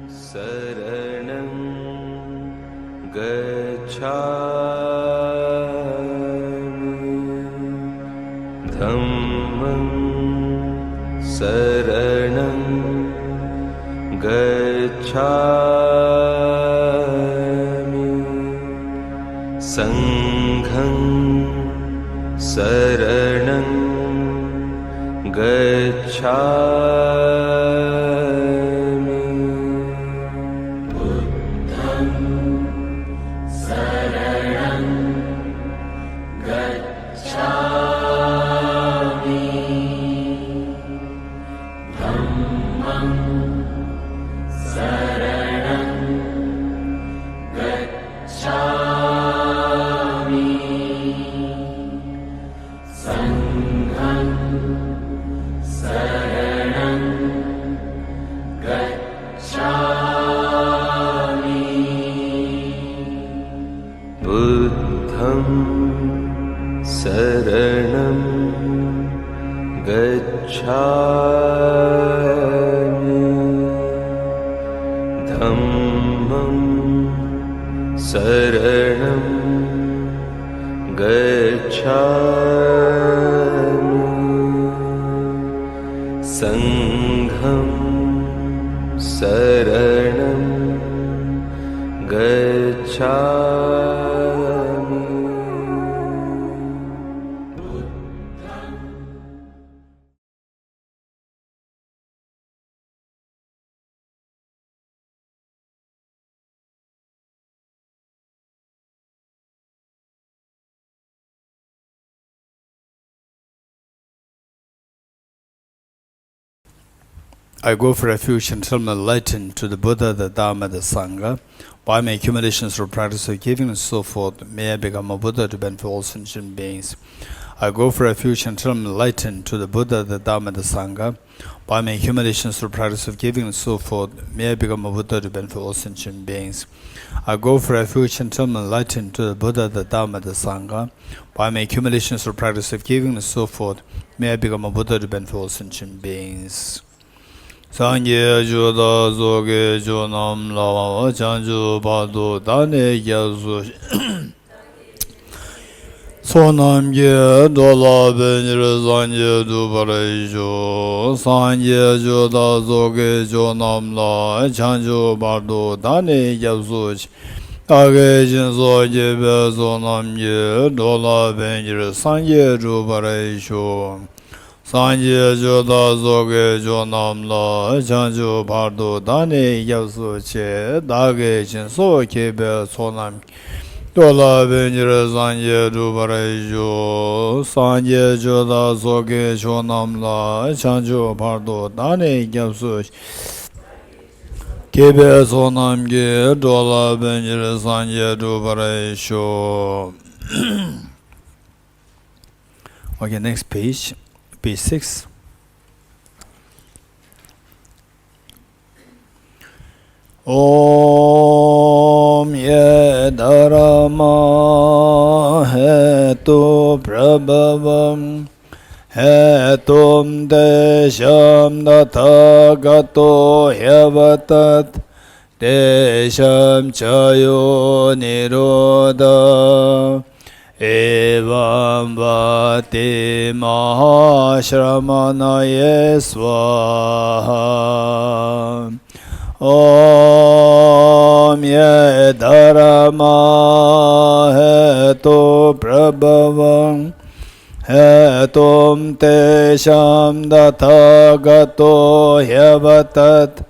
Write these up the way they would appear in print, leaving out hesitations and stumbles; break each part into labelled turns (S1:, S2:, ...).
S1: Saranam gacchami Dhammam saranam gacchami Sangham saranam gacchami Buddham saranam gacchami Dhammam saranam gacchami Sangham saranam gacchami Buddham saranam gacchami Dhammam saranam gacchami Sangham saranam gacchami
S2: I go for refuge until I'm enlightened to the Buddha, the Dharma, the Sangha. By my accumulations through practice of giving and so forth, may I become a Buddha to benefit all sentient beings. I go for refuge until I'm enlightened to the Buddha, the Dharma, the Sangha. By my accumulations through practice of giving and so forth, may I become a Buddha to benefit all sentient beings. I go for refuge until I'm enlightened to the Buddha, the Dharma, the Sangha. By my accumulations through practice of giving and so forth, may I become a Buddha to benefit all sentient beings. Sangye juda zoge junam lava chanju badu dane yazu sonam ye dola benir sangye dubarejo sangye juda zoge junam la chanju badu dane yazu age jinso jebe sonam ye dola benir sangye dubarejo Sanje joda zoge jonam la chanju bardo dane yapsu che dage jinso kebe sonam dola benjire sanje dubare jo sanje joda zoge jonam la chanju bardo dane yapsu kebe sonam ge dola benjire sanje dubare jo. Okay, next page. Page 6. Om ye dharma hetu prabhavam hetum desham dathagato hyavatat desham chayo nirodha Evam vati mahashramanaye swaha Om ye dharma hetu prabhavam hetum tesham dathagato hyavatat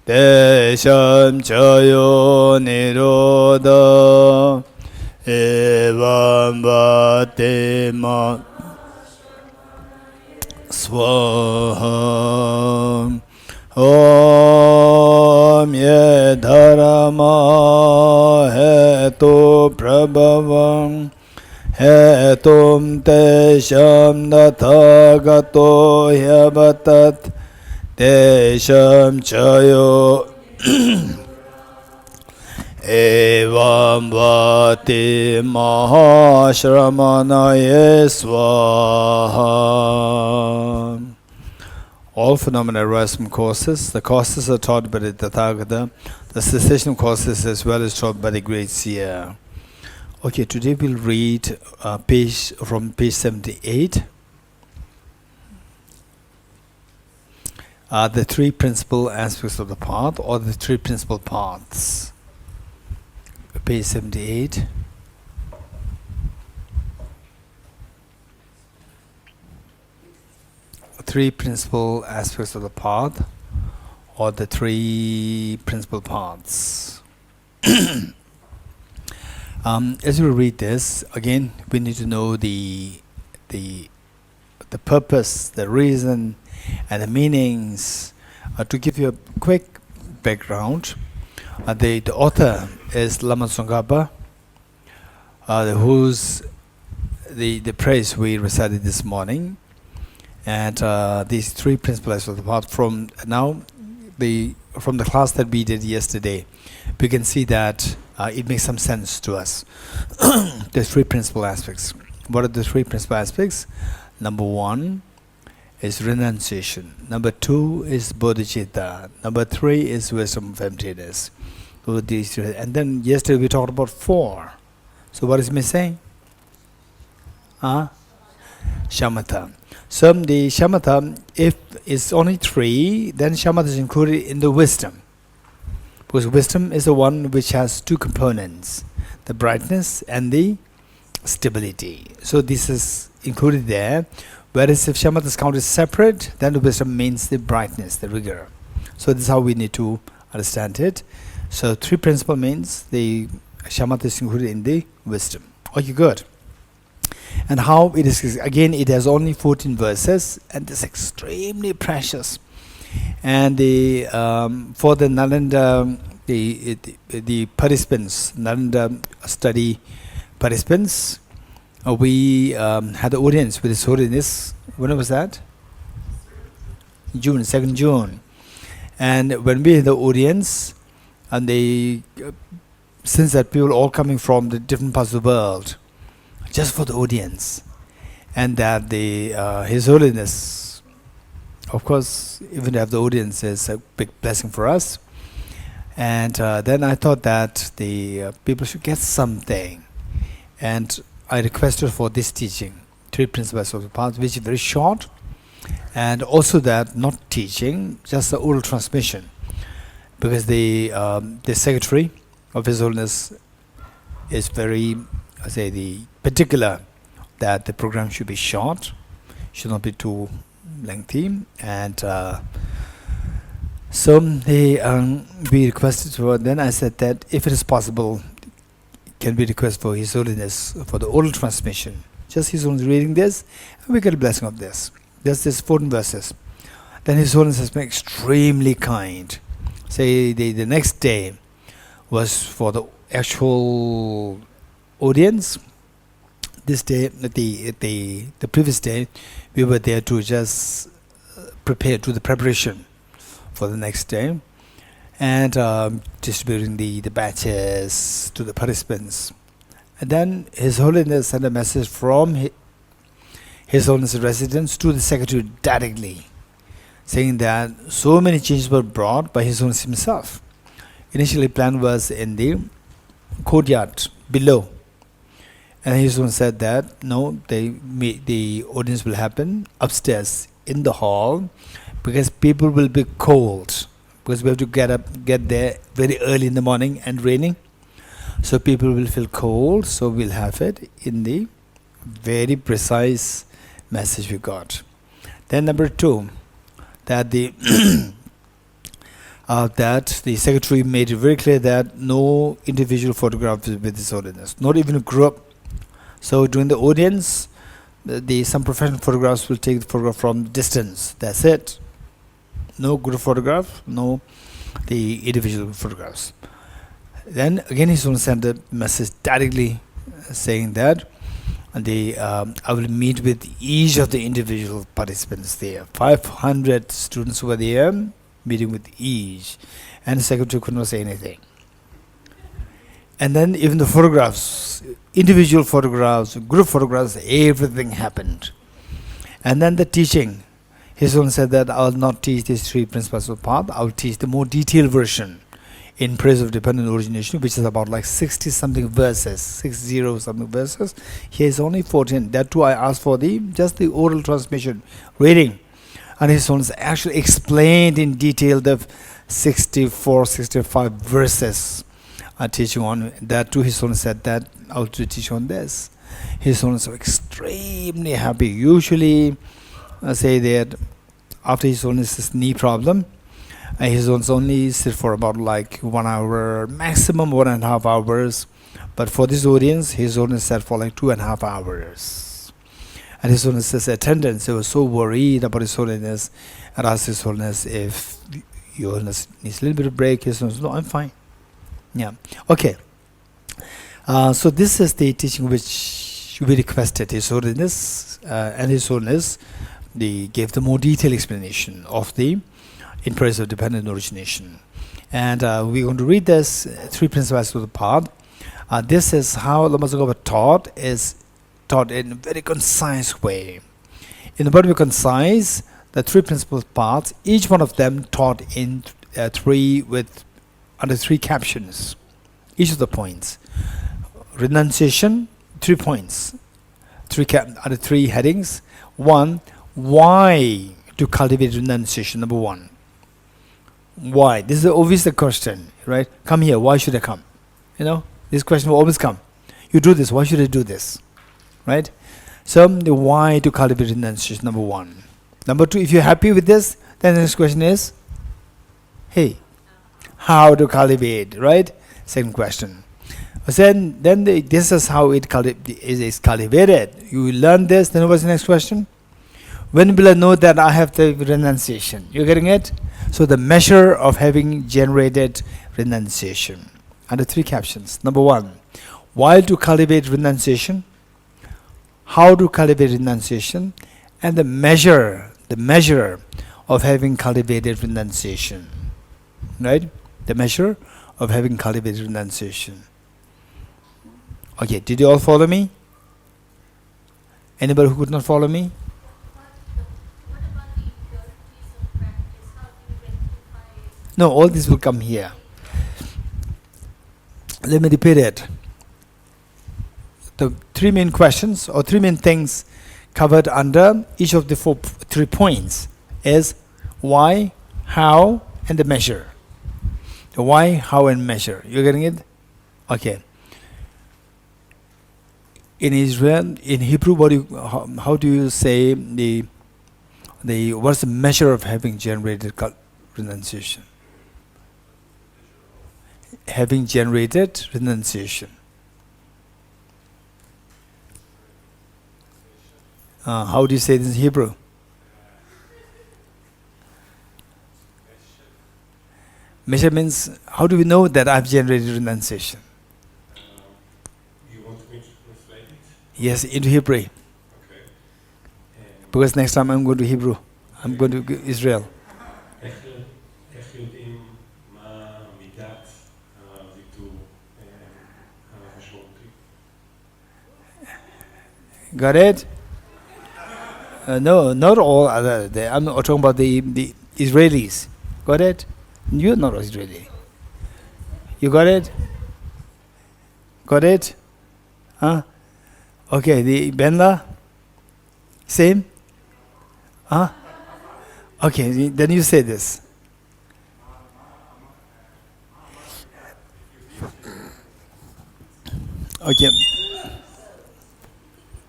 S2: desham chayo nirodha Evam vate ma swaha Om ye dharma hetu prabhavam hetum tesham dathagato hyavatat tesham chayo Evam vati mahashramanaye swaha. All phenomena arise from causes. The causes are taught by the Tathagata. The cessation of causes as well is taught by the great seer. Okay, today we'll read from page 78. The three principal aspects of the path, or the three principal paths. Page 78. Three principal aspects of the path, or the three principal paths. As we read this, again, we need to know the purpose, the reason, and the meanings. To give you a quick background, the author is Lama Tsongkhapa, who's the praise we recited this morning. And these three principal aspects of the path, from the class that we did yesterday, we can see that it makes some sense to us. There's three principal aspects. What are the three principal aspects? Number one is renunciation. Number two is Boddhicitta. Number three is wisdom of emptiness. So these three. And then yesterday we talked about four. So what is missing? Shamatha. So the shamatha, if it's only three, then shamatha is included in the wisdom. Because wisdom is the one which has two components, the brightness and the stability. So this is included there. Whereas if shamatha is counted separate, then the wisdom means the brightness, the rigor. So this is how we need to understand it. So three principle means the shamatha is included in the wisdom. Okay, good. And how it is, again, it has only 14 verses, and it's extremely precious. And for the Nalanda, the participants, Nalanda study participants, we had the audience with His Holiness. When was that? June, 2nd June. And when we had the audience, and since that people all coming from the different parts of the world, just for the audience, and that His Holiness, of course, even to have the audience is a big blessing for us. And then I thought that the people should get something, and I requested for this teaching, three principles of the path, which is very short, and also that not teaching, just the oral transmission, because the secretary of His Holiness is very, the particular that the program should be short, should not be too lengthy, and so we requested for. Then I said that if it is possible, can we request for His Holiness for the oral transmission? Just His Holiness reading this, and we get a blessing of this. Just this 14 verses. Then His Holiness has been extremely kind. Say the next day was for the actual audience. This day, the previous day, we were there to just prepare, to the preparation for the next day, and distributing the batches to the participants. And then His Holiness sent a message from His Holiness residence to the secretary directly, saying that so many changes were brought by His Holiness himself. Initially, plan was in the courtyard below. And His Holiness said that no, the audience will happen upstairs in the hall, because people will be cold, because we have to get there very early in the morning and raining, so people will feel cold. So we'll have it in the very precise message we got. Then number two, that the that the secretary made it very clear that no individual photograph with His Holiness, not even a group. So during the audience, some professional photographs will take the photograph from distance. That's it. No group photograph, no the individual photographs. Then again His Holiness sent a message directly saying that I will meet with each of the individual participants there. 500 students were there, meeting with each, and the secretary could not say anything. And then even the photographs, individual photographs, group photographs, everything happened. And then the teaching, His Holiness said that I will not teach these three principles of the path. I will teach the more detailed version in Praise of Dependent Origination, which is about like 60 something verses, 60 something verses. Here is only 14. That too I asked for just the oral transmission reading, and His Holiness actually explained in detail the 64, 65 verses teaching on that too. His Holiness said that I will teach on this. His Holiness was extremely happy. Usually say that after His Holiness's knee problem, His Holiness only sit for about like 1 hour, maximum 1.5 hours. But for this audience, His Holiness sat for like 2.5 hours. And His Holiness's attendants, they were so worried about His Holiness, and asked His Holiness if Your Holiness needs a little bit of break. His Holiness, no, I'm fine. Yeah. Okay. So this is the teaching which we requested His Holiness, and His Holiness they gave the more detailed explanation of the in Praise of Dependent Origination. And we're going to read this three principles of the path. This is how Lama Tsongkhapa taught in a very concise way. In the word concise, the three principles paths, each one of them taught in under three captions. Each of the points. Renunciation, 3 points. Under three headings. 1, why to cultivate renunciation, number 1. Why? This is always the question, right? Come here, why should I come? This question will always come. You do this, why should I do this? Right? So the why to cultivate renunciation, number 1. Number 2, if you're happy with this, then the next question is, hey, how to cultivate, right? Second question. Then this is how it is cultivated. You learn this, then what's the next question? When will I know that I have the renunciation? You're getting it? So the measure of having generated renunciation. Under three captions. Number 1, why to cultivate renunciation? How to cultivate renunciation? And the measure of having cultivated renunciation. Right? The measure of having cultivated renunciation. Okay, did you all follow me? Anybody who could not follow me? No, all this will come here. Let me repeat it. The three main questions or three main things covered under each of the 3 points is why, how, and the measure. The why, how, and measure. You're getting it? Okay. In Israel, in Hebrew, how do you say what's the measure of having generated renunciation? Having generated renunciation. How do you say this in Hebrew? Measure means, how do we know that I've generated renunciation?
S3: You want me to translate it?
S2: Yes, into Hebrew.
S3: Okay.
S2: Because next time I'm going to Hebrew. I'm going to Israel.
S3: איך יודעים מה מידת הוויתור המשמעותי?
S2: Got it? No, not all other. I'm talking about the Israelis. Got it? You're not Israeli. You got it? Got it? Huh? Okay, the Benla? Same? Huh? Okay, then you say this. Okay.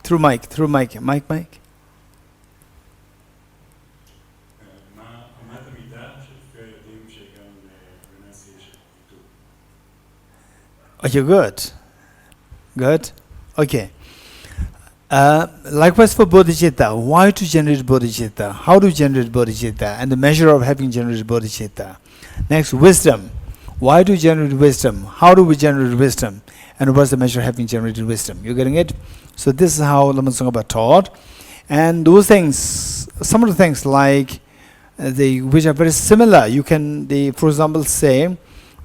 S2: Through mic. Mic.
S3: מה המידה שכבר יודעים שגם renunciation ויתור?
S2: Okay, good. Okay. Likewise for Boddhicitta, why to generate Boddhicitta? How to generate Boddhicitta? And the measure of having generated Boddhicitta. Next, wisdom. Why to generate wisdom? How do we generate wisdom? And what's the measure of having generated wisdom? You're getting it? So this is how Lama Tsongkhapa taught. And those things, some of the things like which are very similar, you can, for example, say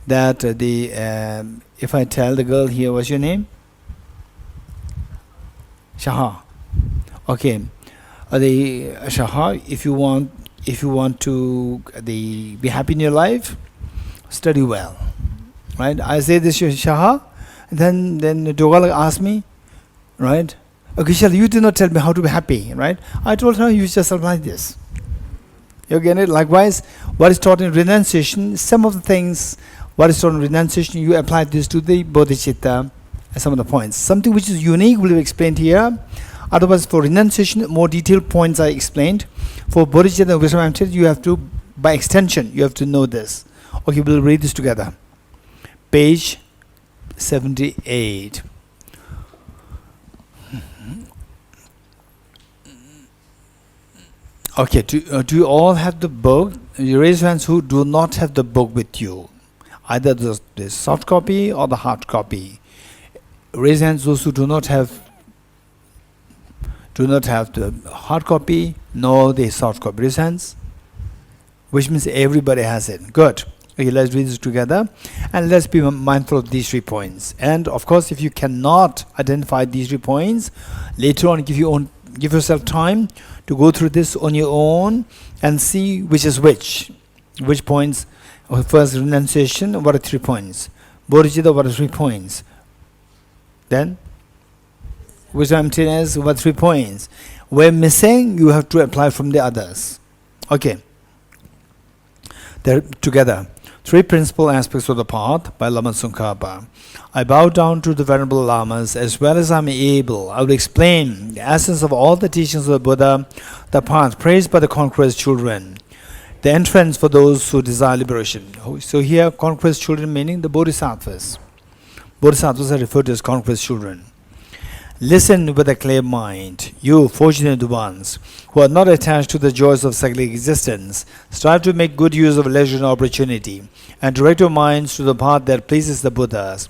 S2: that if I tell the girl here, what's your name? Shaha. Okay. the shaha, if you want to be happy in your life, study well, right? I say this shaha, then Dogala asked me, right? Okay, Shall, you did not tell me how to be happy, right? I told her, you just apply this. You get it? Likewise, what is taught in renunciation, some of the things, what is taught in renunciation, you apply this to the Boddhicitta, some of the points. Something which is unique will be explained here. Otherwise, for renunciation, more detailed points I explained. For Bodhicitta and wisdom emptiness, you have to, by extension, you have to know this. Okay, we'll read this together. Page 78. Okay, do you all have the book? You raise your hands who do not have the book with you, either the soft copy or the hard copy. Raise hands those who do not have the hard copy nor the soft copy. Raise hands, which means everybody has it. Good. Okay, let's read this together, and let's be mindful of these 3 points. And of course, if you cannot identify these 3 points, later on give yourself time to go through this on your own and see which is which points. First, renunciation, what are 3 points? Bodhicitta, what are 3 points? Then wisdom emptiness, what 3 points? Where missing, you have to apply from the others. Okay, they're together. 3 principal aspects of the path by Lama Tsongkhapa. I bow down to the Venerable Lamas as well as I am able. I will explain the essence of all the teachings of the Buddha, the path praised by the conqueror's children, the entrance for those who desire liberation. So here, conqueror's children meaning the Bodhisattvas. Bodhisattvas are referred to as conqueror's children. Listen with a clear mind, you fortunate ones who are not attached to the joys of cyclic existence. Strive to make good use of leisure and opportunity, and direct your minds to the path that pleases the Buddhas.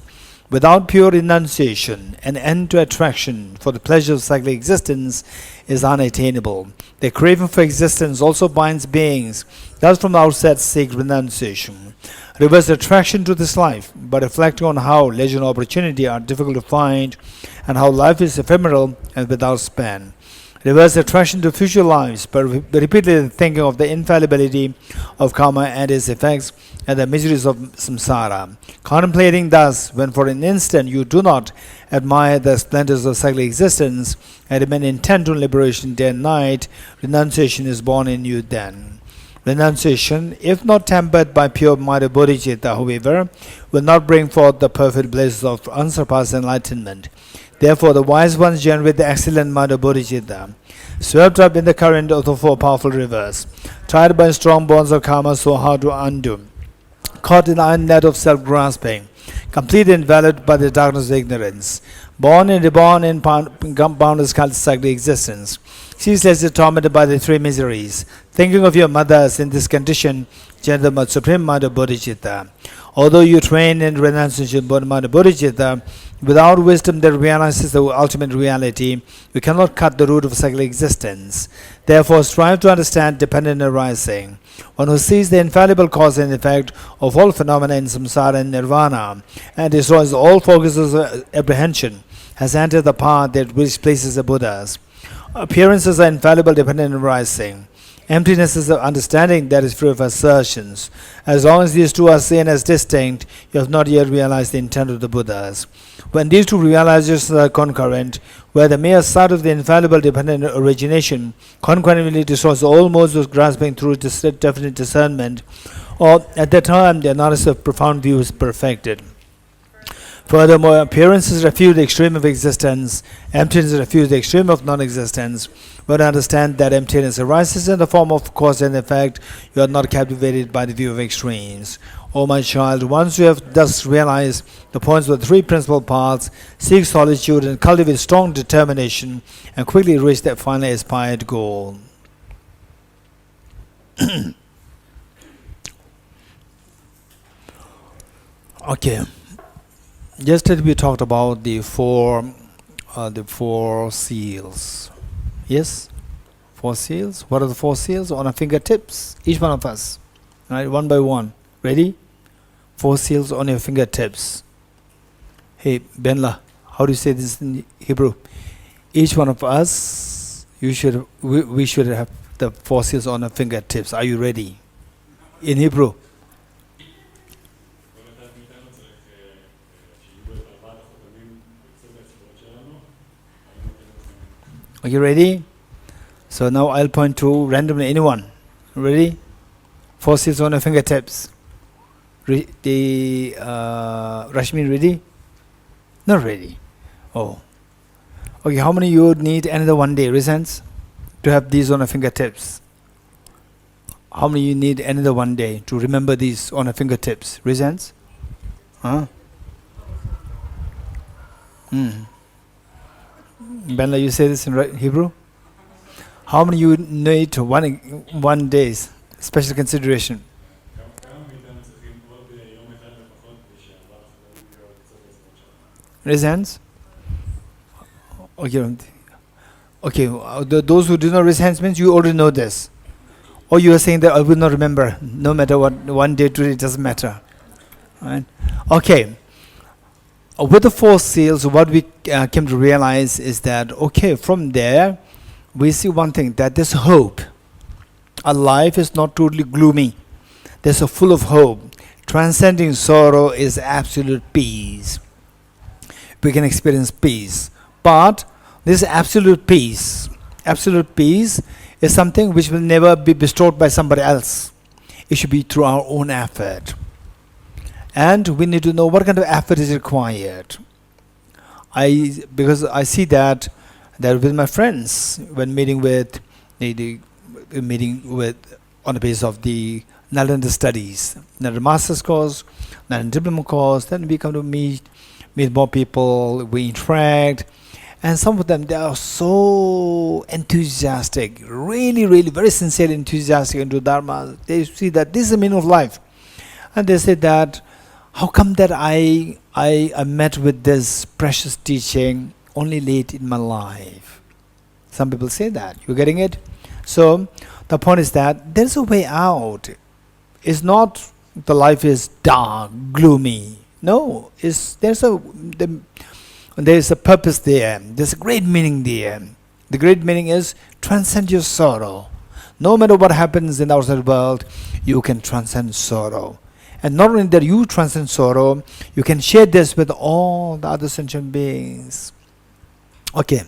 S2: Without pure renunciation, an end to attraction for the pleasure of cyclic existence is unattainable. The craving for existence also binds beings, thus from the outset seek renunciation. Reverse attraction to this life, but reflecting on how leisure and opportunity are difficult to find, and how life is ephemeral and without span. Reverse attraction to future lives, but repeatedly thinking of the infallibility of karma and its effects and the miseries of samsara. Contemplating thus, when for an instant you do not admire the splendors of cyclic existence and remain intent on liberation day and night, renunciation is born in you then. Renunciation, if not tempered by pure-minded bodhicitta, however, will not bring forth the perfect bliss of unsurpassed enlightenment. Therefore, the wise ones generate the excellent mind of bodhicitta, swept up in the current of the 4 powerful rivers, tied by strong bonds of karma so hard to undo, caught in the iron net of self-grasping, completely enveloped by the darkness of ignorance, born and reborn in boundless cyclic existence, ceaselessly tormented by the 3 miseries. Thinking of your mothers in this condition, generate the supreme mind of bodhicitta. Although you train in renunciation mind of bodhicitta, without wisdom that realizes the ultimate reality, you cannot cut the root of cyclic existence. Therefore, strive to understand dependent arising. One who sees the infallible cause and effect of all phenomena in samsara and nirvana, and destroys all focuses of apprehension, has entered the path that which places the Buddhas. Appearances are infallible, dependent arising. Emptiness is the understanding that is free of assertions. As long as these 2 are seen as distinct, you have not yet realized the intent of the Buddhas. When these 2 realizations are concurrent, where the mere sight of the infallible dependent origination concurrently destroys all modes of grasping through definite discernment, or at that time the analysis of profound view is perfected. Furthermore, appearances refute the extreme of existence, emptiness refutes the extreme of non-existence. When you understand that emptiness arises in the form of cause and effect, you are not captivated by the view of extremes. O my child, once you have thus realized the points of the 3 principal paths, seek solitude and cultivate strong determination, and quickly reach that finally aspired goal. Okay. Yesterday we talked about the four seals. Yes? 4 seals. What are the 4 seals? On our fingertips, each one of us. Right, one by one. Ready? 4 seals on your fingertips. Hey, Benla, how do you say this in Hebrew? Each one of us, we should have the four seals on our fingertips. Are you ready? In Hebrew.
S3: כל אחד מאיתנו צריך שיהיו את ארבעת החותמים בצד האצבעות שלנו.
S2: Are you ready? So now I'll point to randomly anyone. Ready? Four seals on your fingertips. Rashmi, ready? Not ready. Oh. Okay, how many you would need another one day? Reasons? To have these on your fingertips. How many you need another one day to remember these on your fingertips? Reasons? Huh? Benla, you say this in Hebrew? How many you need one day's special consideration?
S3: כמה מאיתנו צריכים עוד יום אחד לפחות ושארבעת החותמים יהיו בצד האצבעות שלנו.
S2: Raise hands. Okay, those who do not raise hands means you already know this. Or you are saying that I will not remember, no matter what, one day, today, it doesn't matter. Right? Okay. With the four seals, what we came to realize is that, okay, from there, we see one thing, that there's hope. Our life is not totally gloomy. There's a full of hope. Transcending sorrow is absolute peace. We can experience peace. But this absolute peace is something which will never be bestowed by somebody else. It should be through our own effort. And we need to know what kind of effort is required. Because I see that with my friends, when meeting with on the basis of the Nalanda studies, Nalanda master's course, Nalanda diploma course, then we come to meet more people, we interact, and some of them, they are so enthusiastic, really, really very sincerely enthusiastic into Dharma. They see that this is the meaning of life, and they say that, how come that I met with this precious teaching only late in my life? Some people say that. You getting it? So the point is that there's a way out. It's not the life is dark, gloomy. No, there's a purpose there. There's a great meaning there. The great meaning is transcend your sorrow. No matter what happens in the outside world, you can transcend sorrow. And not only that you transcend sorrow, you can share this with all the other sentient beings. Okay,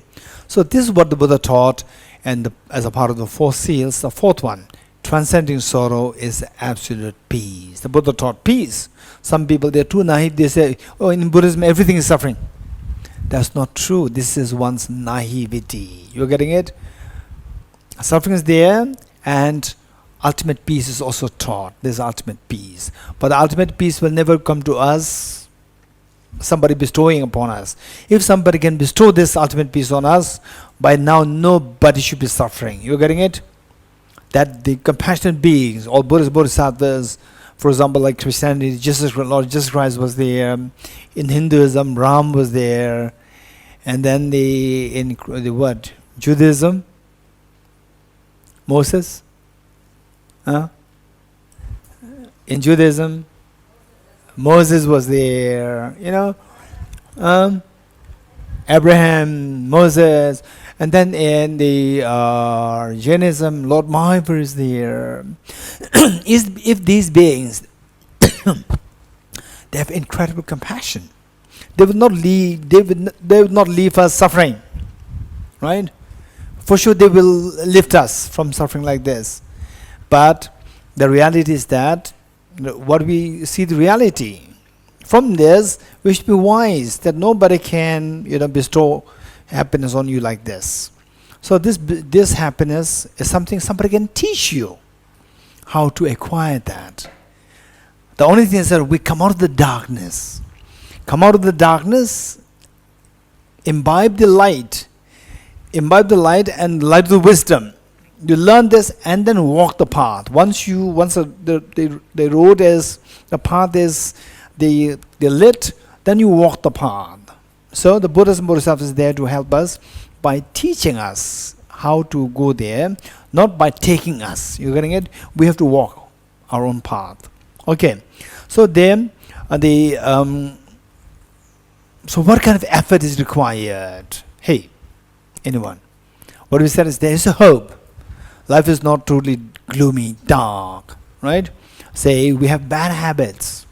S2: so this is what the Buddha taught, and as a part of the four seals, the fourth one, transcending sorrow is absolute peace. The Buddha taught peace. Some people, they're too naive, they say, oh, in Buddhism everything is suffering. That's not true. This is one's naivety. You're getting it? Suffering is there, and ultimate peace is also taught. There's ultimate peace. But the ultimate peace will never come to us, somebody bestowing upon us. If somebody can bestow this ultimate peace on us, by now nobody should be suffering. You're getting it? That the compassionate beings, all Buddhist Bodhisattvas, for example, like Christianity, Lord Jesus Christ was there. In Hinduism, Ram was there. And then Judaism, Moses. In Judaism, Moses was there. Abraham, Moses. And then in the Jainism, Lord Mahavir is there. If these beings, they have incredible compassion, they would not leave us suffering, right? For sure, they will lift us from suffering like this. But the reality is that what we see the reality. From this, we should be wise that nobody can, bestow happiness on you like this. So this happiness is something somebody can teach you how to acquire that. The only thing is that we come out of the darkness. Come out of the darkness, imbibe the light and light of the wisdom. You learn this and then walk the path. Once the road is, the path is the lit, then you walk the path. So the Buddhas and Bodhisattvas is there to help us by teaching us how to go there, not by taking us. You're getting it? We have to walk our own path. Okay. So then so what kind of effort is required? Hey, anyone? What we said is there is a hope. Life is not totally gloomy, dark, right? Say we have bad habits.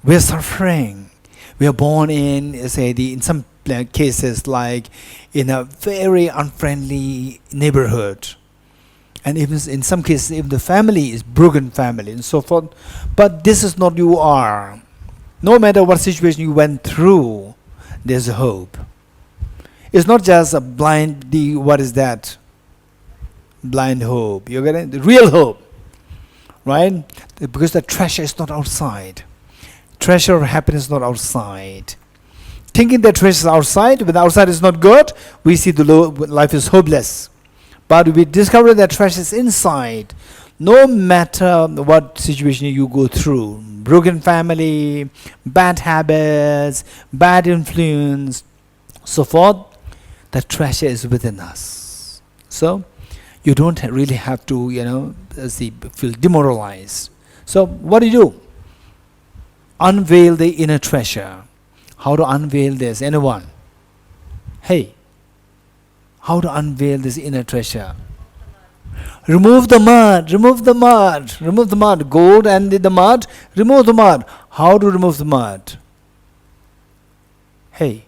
S2: We are suffering. We are born in, say, in some cases like in a very unfriendly neighborhood. And even in some cases, even the family is broken family and so forth. But this is not you are. No matter what situation you went through, there's a hope. It's not just a blind, what is that? Blind hope. You're getting the real hope, right? Because the treasure is not outside. Treasure of happiness is not outside. Thinking that treasure is outside, when the outside is not good, we see life is hopeless. But we discover that treasure is inside. No matter what situation you go through, broken family, bad habits, bad influence, so forth, the treasure is within us. So you don't really have to, feel demoralized. So what do? Unveil the inner treasure. How to unveil this? Anyone? Hey, how to unveil this inner treasure? Remove the mud, remove the mud, remove the mud. Gold and the mud, remove the mud. How to remove the mud? Hey.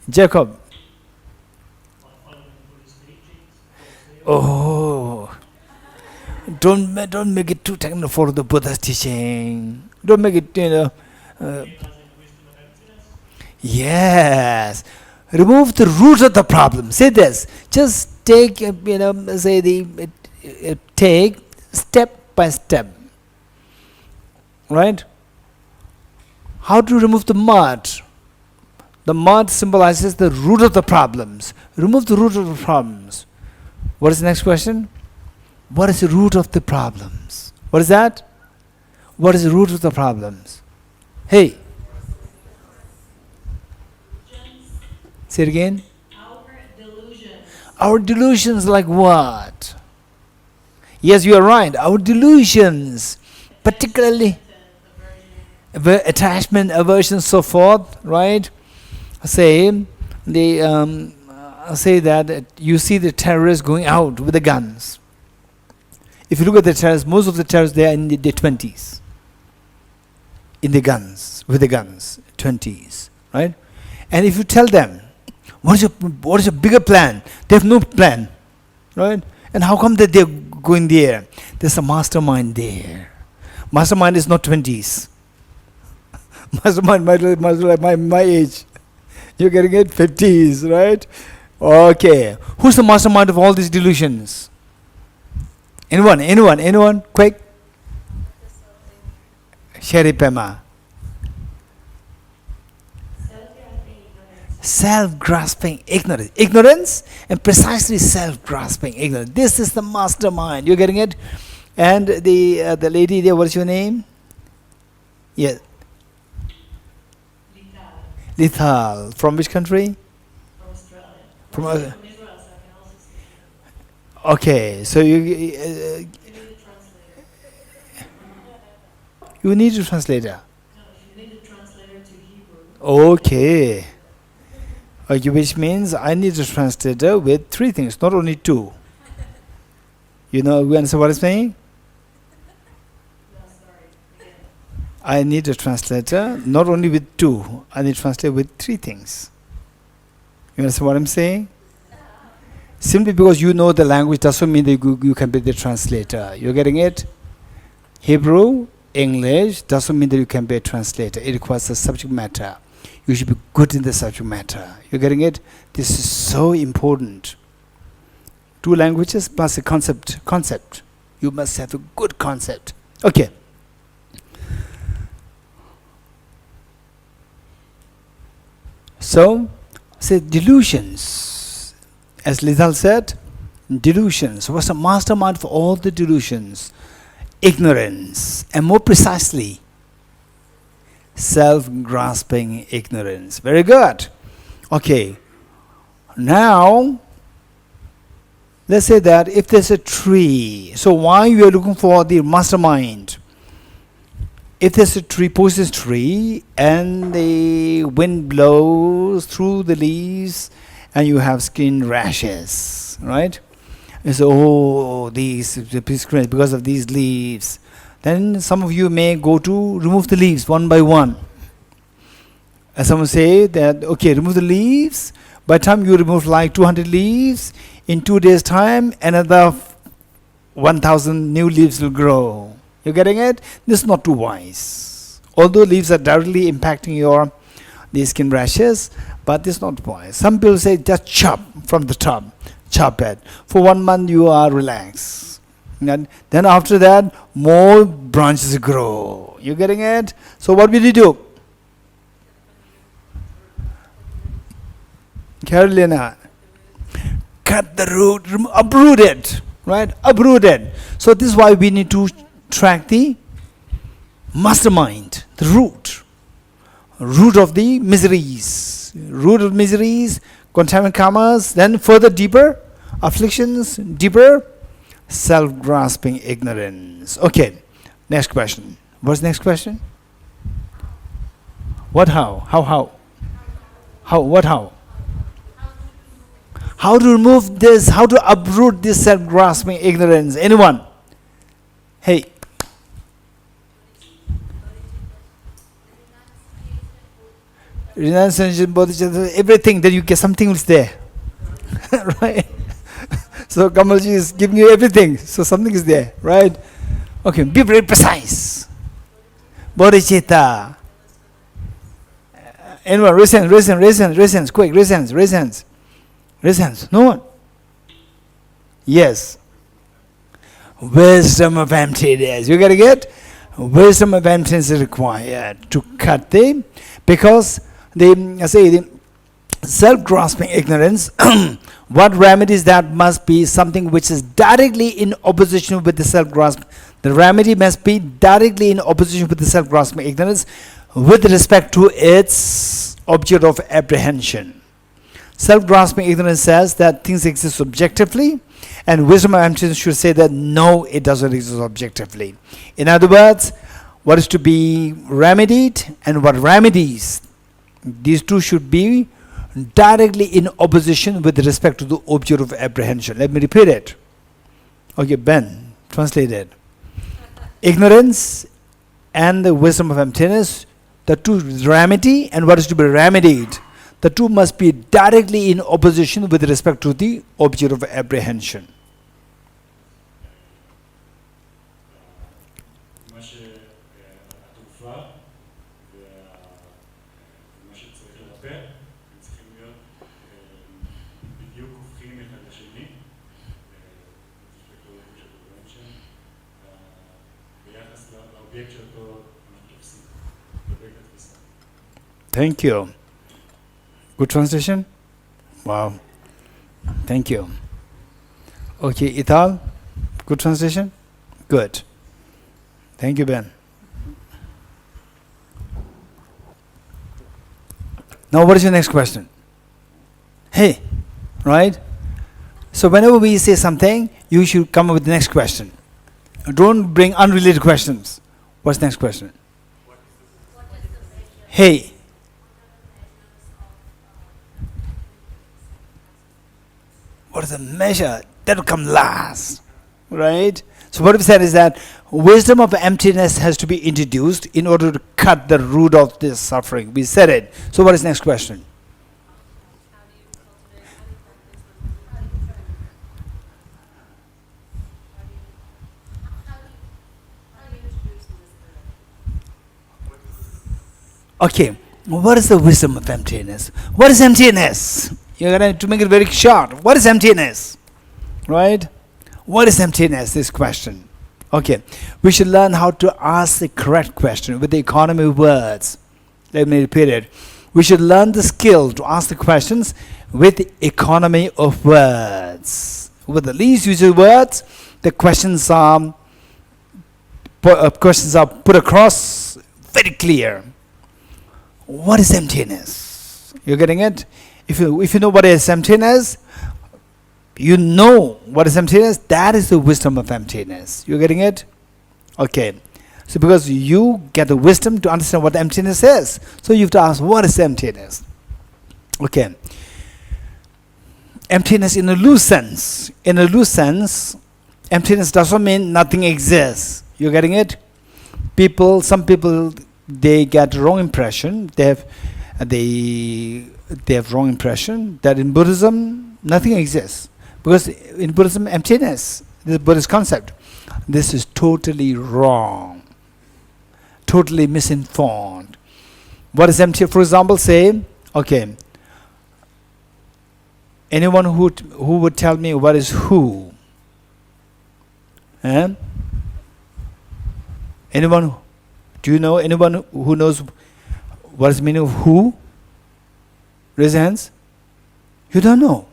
S2: Jacob. Oh. Don't make it too technical for the Buddha's teaching. Don't make it, yes. Remove the root of the problem. Say this. Just take, take step by step. Right? How to remove the mud? The mud symbolizes the root of the problems. Remove the root of the problems. What is the next question? What is the root of the problems? What is that? What is the root of the problems? Hey. Say it again.
S4: Our delusions.
S2: Our delusions like what? Yes, you are right. Our delusions, particularly attachment, aversion, so forth, right? Say that you see the terrorists going out with the guns. If you look at the terrorists, most of the terrorists, they are in their 20s. In the guns, with the guns, 20s, right? And if you tell them, what is your bigger plan? They have no plan, right? And how come that they're going there? There's a mastermind there. Mastermind is not 20s. Mastermind might be like my age. You're getting it? 50s, right? Okay. Who's the mastermind of all these delusions? Anyone? Quick. Sherry Pema. Self-grasping ignorance. Ignorance and precisely self-grasping ignorance. This is the mastermind. You're getting it? And the lady there, what's your name? Yes. Lethal. From which country?
S4: From Australia.
S2: From
S4: Israel, so I can also speak.
S2: Okay, so you need a translator.
S4: No, you need a translator to Hebrew.
S2: Okay. Which means I need a translator with 3 things, not only 2. You understand what I'm saying?
S4: No, sorry. Again.
S2: I need a translator not only with 2, I need a translator with 3 things. You understand what I'm saying? Simply because you know the language doesn't mean that you can be the translator. You're getting it? Hebrew, English doesn't mean that you can be a translator. It requires the subject matter. You should be good in the subject matter. You're getting it? This is so important. 2 languages plus a concept. You must have a good concept. Okay. So, say delusions. As Lizal said, delusions. What's the mastermind for all the delusions? Ignorance. And more precisely, self-grasping ignorance. Very good. Okay. Now, let's say that if there's a tree, so why you are looking for the mastermind? if there's a tree, poisonous tree, and the wind blows through the leaves, and you have skin rashes, right? And so, oh, because of these leaves. Then some of you may go to remove the leaves one by one. And someone say that, okay, remove the leaves. By the time you remove like 200 leaves, in 2 days' time, another 1,000 new leaves will grow. You getting it? This is not too wise. Although leaves are directly impacting the skin rashes, but this is not wise. Some people say just chop from the top, chop it. For 1 month you are relaxed. And then after that, more branches grow. You getting it? So what will you do? Carolina, cut the root, uproot it, right? Uproot it. So this is why we need to track the mastermind, the root of the miseries, contaminant karmas, then further deeper afflictions, deeper self-grasping ignorance. Okay, next question. What's the next question? What, how? How? What, how? How to remove this, how to uproot this self-grasping ignorance? Anyone? Hey. Renunciation, Boddhicitta, everything that you get, something is there. Right? So Kamalji is giving you everything, so something is there, right? Okay, be very precise. Boddhicitta. Anyone? Raise quick, raise hands. No one? Yes. Wisdom of emptiness. You gotta get? Wisdom of emptiness is required to cut because the self-grasping ignorance, what remedies that must be something which is directly in opposition with the self-grasp. The remedy must be directly in opposition with the self-grasping ignorance with respect to its object of apprehension. Self-grasping ignorance says that things exist objectively, and wisdom of emptiness should say that no, it doesn't exist objectively. In other words, what is to be remedied and what remedies, these two should be directly in opposition with respect to the object of apprehension. Let me repeat it. Okay, Ben, translate it. Ignorance and the wisdom of emptiness, the two remedy and what is to be remedied, the two must be directly in opposition with respect to the object of apprehension. Thank you. Good translation? Wow. Thank you. Okay, Ital? Good translation? Good. Thank you, Ben. Now, what is your next question? Hey, right? So, whenever we say something, you should come up with the next question. Don't bring unrelated questions. What's the next question? Hey. What is the measure? That will come last, right? So what we said is that wisdom of emptiness has to be introduced in order to cut the root of this suffering. We said it. So what is the next question? Okay, what is the wisdom of emptiness? What is emptiness? You're going to make it very short. What is emptiness? Right? What is emptiness? This question. Okay. We should learn how to ask the correct question with the economy of words. Let me repeat it. We should learn the skill to ask the questions with the economy of words. With the least use of words, the questions are put across very clear. What is emptiness? You're getting it? If you know what is emptiness, you know what is emptiness, that is the wisdom of emptiness. You're getting it? Okay. So because you get the wisdom to understand what emptiness is, so you have to ask, what is emptiness? Okay. Emptiness in a loose sense. In a loose sense, emptiness doesn't mean nothing exists. You getting it? Some people, they get wrong impression. They have wrong impression that in Buddhism nothing exists, because in Buddhism emptiness, this Buddhist concept. This is totally wrong, totally misinformed. What is empty? For example, say, okay, anyone who would tell me what is who? Anyone? Do you know anyone who knows what is the meaning of who? Raise your hands. You don't know.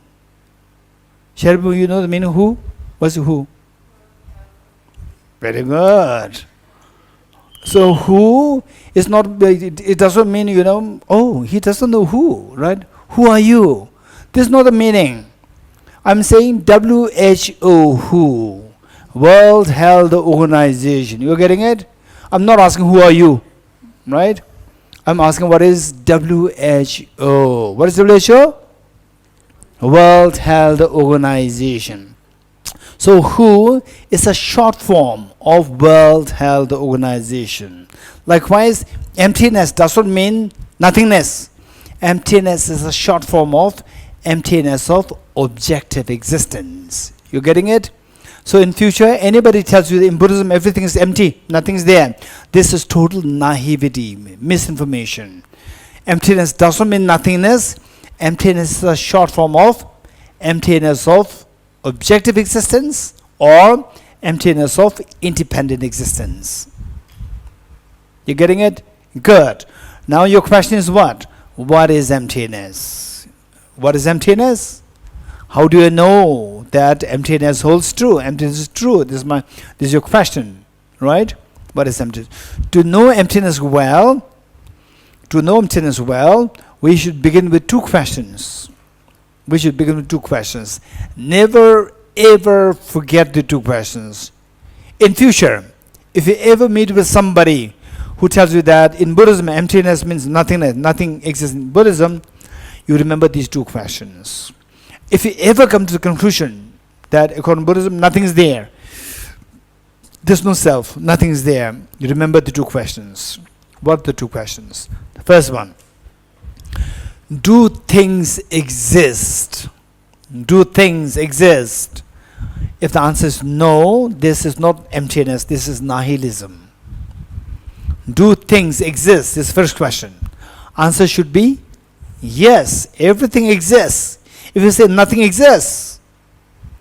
S2: Sheribu, you know the meaning of who? What's who? Very good. So who is not, it doesn't mean, oh, he doesn't know who, right? Who are you? This is not the meaning. I'm saying WHO, who? World Health Organization. You're getting it? I'm not asking who are you, right? I'm asking what is WHO. What is WHO? World Health Organization. So who is a short form of World Health Organization. Likewise, emptiness doesn't mean nothingness. Emptiness is a short form of emptiness of objective existence. You getting it? So in future, anybody tells you that in Buddhism everything is empty, nothing is there, this is total naivety, misinformation. Emptiness doesn't mean nothingness. Emptiness is a short form of emptiness of objective existence or emptiness of independent existence. You getting it? Good. Now your question is what? What is emptiness? What is emptiness? How do you know that emptiness holds true? Emptiness is true. This is your question, right? What is emptiness? To know emptiness well, we should begin with two questions. Never ever forget the two questions. In future, if you ever meet with somebody who tells you that in Buddhism emptiness means nothingness, nothing exists in Buddhism, you remember these two questions. If you ever come to the conclusion that according to Buddhism nothing is there, there's no self, nothing is there, you remember the two questions. What are the two questions? The first one, do things exist? Do things exist? If the answer is no, this is not emptiness, this is nihilism. Do things exist? This is the first question. Answer should be yes, everything exists. If you say nothing exists,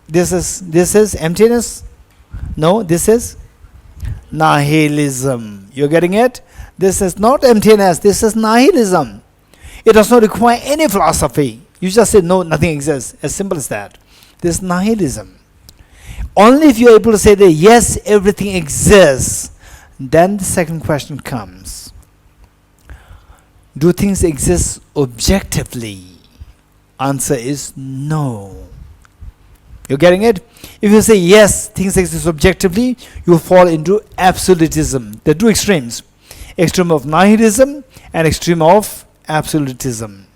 S2: this is emptiness. No, this is nihilism. You're getting it? This is not emptiness, this is nihilism. It does not require any philosophy. You just say no, nothing exists. As simple as that. This is nihilism. Only if you are able to say that yes, everything exists, then the second question comes. Do things exist objectively? Answer is no. You're getting it? If you say yes, things exist objectively, you fall into absolutism. There are two extremes. Extreme of nihilism and extreme of absolutism.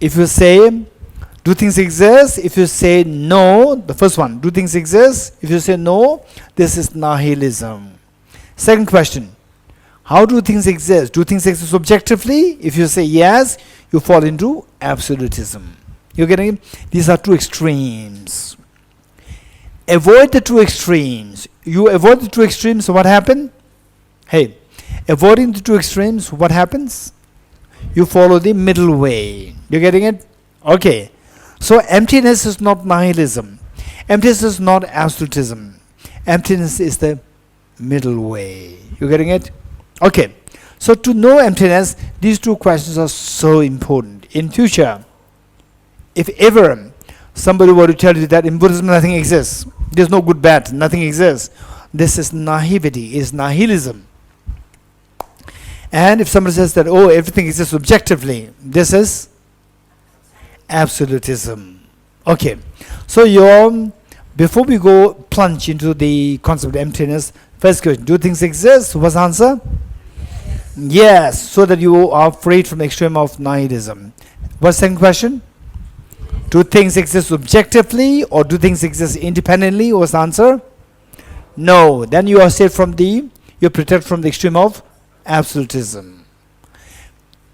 S2: If you say, do things exist? If you say no, the first one, do things exist? If you say no, this is nihilism. Second question, how do things exist? Do things exist objectively? If you say yes, you fall into absolutism. You're getting it? These are two extremes. Avoid the two extremes. You avoid the two extremes, so what happens? Hey, avoiding the two extremes, what happens? You follow the middle way. You're getting it? Okay. So emptiness is not nihilism. Emptiness is not absolutism. Emptiness is the middle way. You're getting it? Okay. So to know emptiness, these two questions are so important. In future, if ever somebody were to tell you that in Buddhism nothing exists, there's no good bad, nothing exists, this is naivety, is nihilism. And if somebody says that, oh, everything exists objectively, this is absolutism. Okay. So before we go plunge into the concept of emptiness, first First question, do things exist? What's the answer? Yes, so that you are freed from the extreme of nihilism. What's the second question? Do things exist objectively or do things exist independently? What's the answer? No. Then you are saved from you're protected from the extreme of absolutism.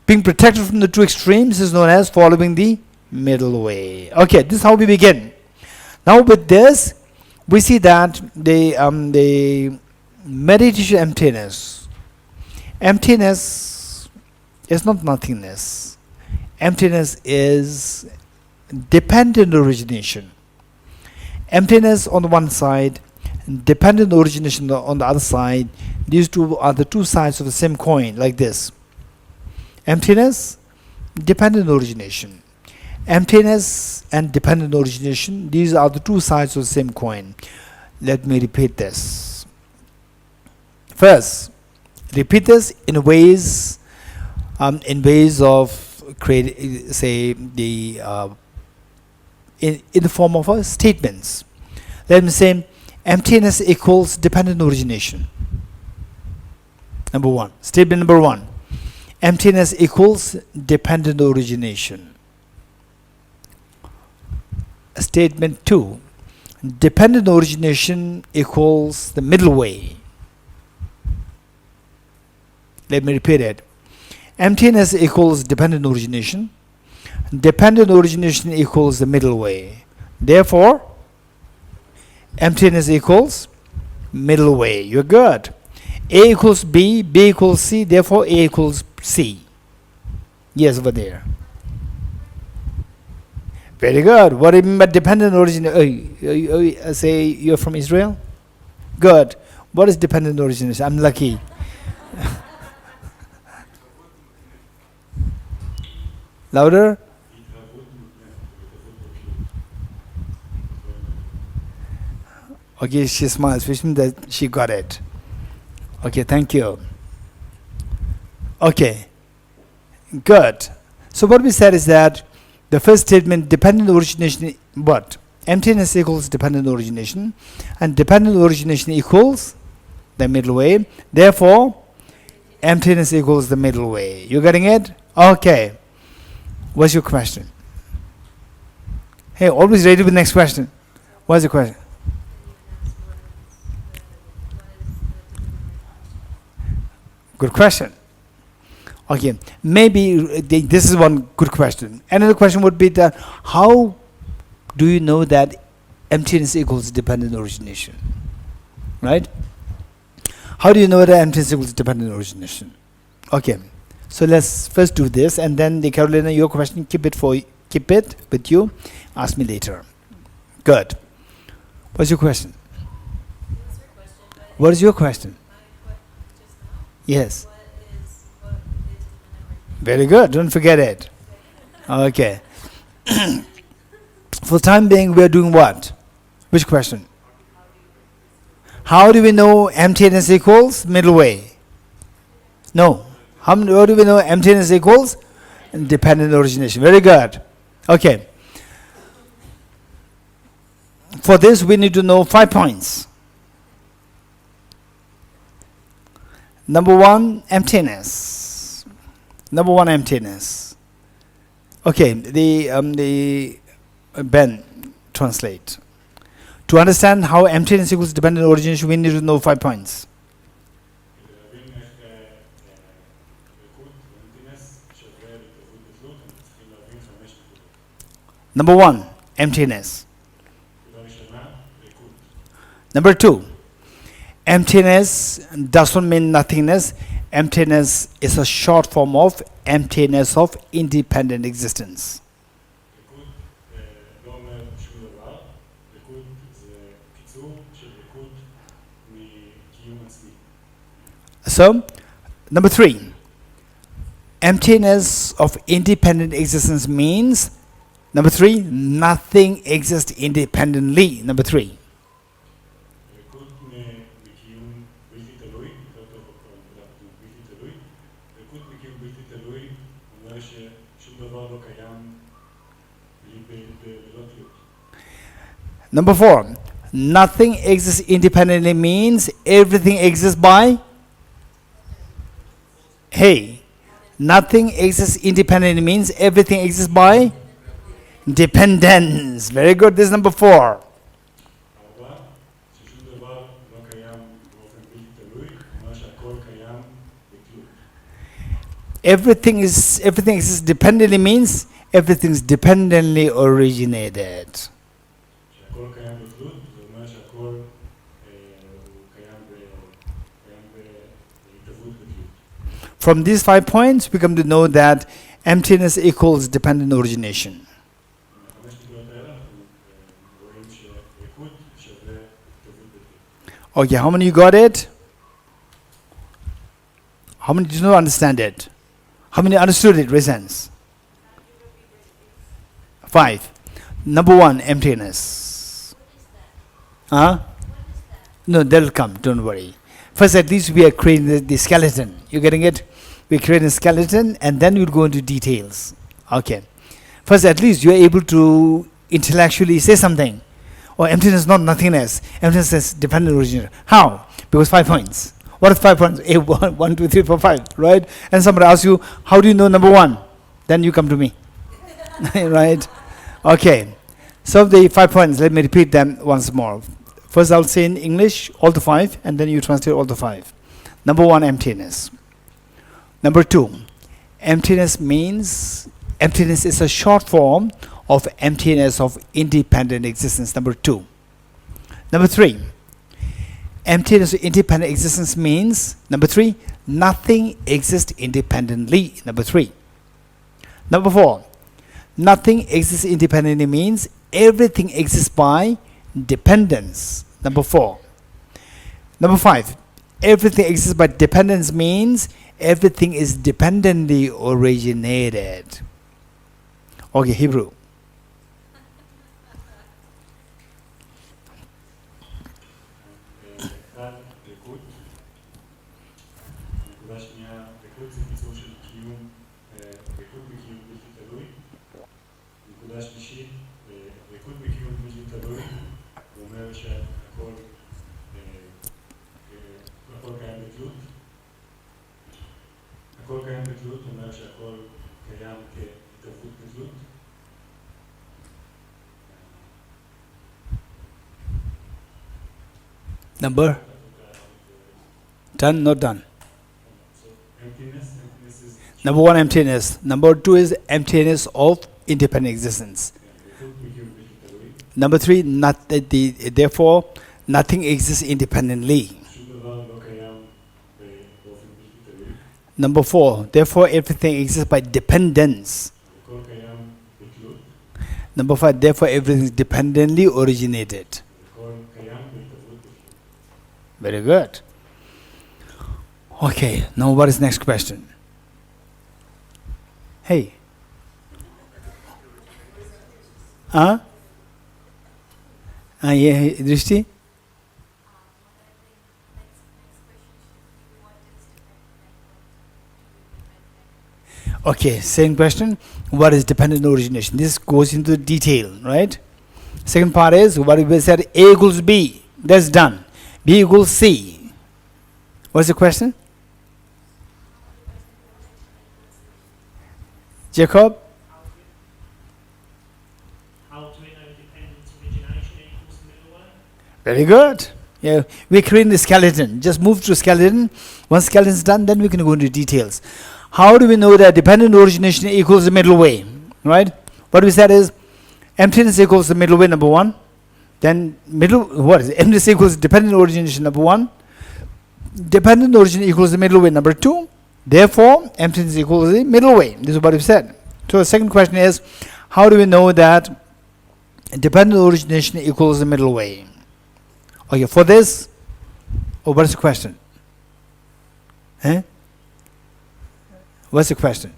S2: Being protected from the two extremes is known as following the middle way. Okay, this is how we begin. Now with this, we see that the meditation emptiness. Emptiness is not nothingness. Emptiness is dependent origination. Emptiness on the one side, dependent origination on the other side. These two are the two sides of the same coin, like this. Emptiness, dependent origination. Emptiness and dependent origination, these are the two sides of the same coin. Let me repeat this. First, repeat this in ways of create, say the in the form of statements. Let me say, emptiness equals dependent origination. Number one. Statement number one. Emptiness equals dependent origination. Statement 2. Dependent origination equals the middle way. Let me repeat it. Emptiness equals dependent origination. Dependent origination equals the middle way. Therefore, emptiness equals middle way. You're good. A equals B, B equals C, therefore A equals C. Yes, over there. Very good. What do you mean by dependent origin? Say you're from Israel? Good. What is dependent origination? I'm lucky. Louder? Okay, she smiles, which means that she got it. Okay, thank you. Okay, good. So what we said is that the first statement, dependent origination, what? Emptiness equals dependent origination, and dependent origination equals the middle way. Therefore, emptiness equals the middle way. You getting it? Okay. What's your question? Hey, always ready with the next question. What's the question? Good question. Okay, maybe this is one good question. Another question would be that how do you know that emptiness equals dependent origination? Right? How do you know that emptiness equals dependent origination? Okay, so let's first do this, and then the Carolina, your question, keep it with you. Ask me later. Good. What's your question? What is your question? Yes. Very good. Don't forget it. Okay. For the time being, we are doing what? Which question? How do we know emptiness equals middle way? No. How do we know emptiness equals dependent origination? Very good. Okay. For this, we need to know 5 points. Number one, emptiness. Number one, emptiness. Okay, the Ben, translate. To understand how emptiness equals dependent origination, we need to know 5 points. Number one, emptiness. Number two, emptiness doesn't mean nothingness. Emptiness is a short form of emptiness of independent existence. So, number three, emptiness of independent existence means, number three, nothing exists independently. Number three. Number four, Nothing exists independently means everything exists by. Hey, nothing exists independently means everything exists by dependence. Very good. This is number 4.
S3: 4, ששום דבר לא קיים באופן בלתי תלוי, כלומר שהכל קיים בתלות.
S2: Everything exists dependently means everything is dependently originated.
S3: שהכל קיים בתלות, זה אומר שהכל הוא קיים בהתהוות בתלות.
S2: From these 5 points, we come to know that emptiness equals dependent origination.
S3: מהחמש נקודות האלה אנחנו רואים שריקוד שווה התהוות בתלות.
S2: Okay, how many you got it? How many did not understand it? How many understood it? Raise hands. 5. Number 1, emptiness. Huh? No, they'll come. Don't worry. First, at least we are creating the skeleton. You getting it? We create a skeleton, and then we'll go into details. Okay. First, at least you are able to intellectually say something. Oh, emptiness is not nothingness. Emptiness is dependent origin. How? Because 5 points. What are 5 points? 1, 2, 3, 4, 5, right? And somebody asks you, how do you know number 1? Then you come to me. Right? Okay. So the 5 points, let me repeat them once more. First I'll say in English all the 5, and then you translate all the 5. Number 1, emptiness. Number 2, emptiness is a short form of emptiness of independent existence. Number 2. Number 3, emptiness of independent existence means, number 3, nothing exists independently. Number 3. Number 4, nothing exists independently means everything exists by dependence. Number 4. Number 5, everything exists by dependence means everything is dependently originated. Okay, Hebrew.
S3: אחד, ריקוד. נקודה שנייה, ריקוד זה קיצור של קיום, ריקוד בקיום בלתי תלוי. נקודה שלישית, ריקוד בקיום בלתי תלוי, הוא אומר שהכל קיים בתלות. הכל קיים בתלות, הוא אומר שהכל קיים כהתהוות בתלות.
S2: Number? Done? Not done.
S3: So emptiness is
S2: Number 1, emptiness. Number 2 is emptiness of independent existence.
S3: ריקוד בקיום בלתי תלוי.
S2: Number 3, therefore, nothing exists independently.
S3: שום דבר לא קיים באופן בלתי תלוי.
S2: Number 4, therefore, everything exists by dependence.
S3: הכל קיים בתלות.
S2: Number 5, therefore, everything is dependently originated.
S3: הכל קיים בהתהוות בתלות.
S2: Very good. Okay, now what is next question? Hey. Huh? Yeah, Drishti? Okay, same question. What is dependent origination? This goes into detail, right? Second part is what we said A equals B. That's done. B equals C. What's the question? Jacob?
S5: How do we know dependent origination equals the middle way?
S2: Very good. Yeah, we're creating the skeleton. Just move to skeleton. Once skeleton is done, then we can go into details. How do we know that dependent origination equals the middle way? Right? What we said is emptiness equals the middle way, number 1. Then what is it? Emptiness equals dependent origination, number 1. Dependent origin equals the middle way, number 2. Therefore, emptiness equals the middle way. This is what we've said. So the second question is, how do we know that dependent origination equals the middle way? Okay, for this, what is the question? Eh? What's the question?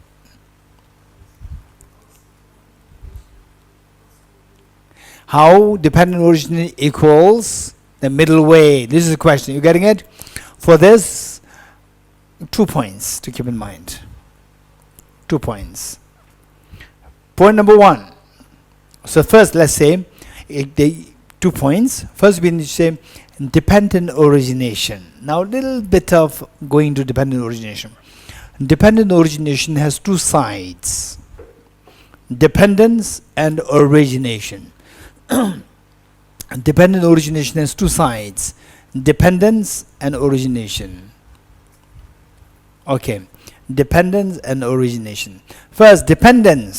S2: How dependent origin equals the middle way? This is the question. You getting it? For this, 2 points to keep in mind. 2 points. Point number 1. So first, let's say, 2 points. First, we need to say dependent origination. Now, a little bit of going to dependent origination. Dependent origination has 2 sides: dependence and origination. Dependent origination has 2 sides: dependence and origination. Okay, dependence and origination. First, dependence.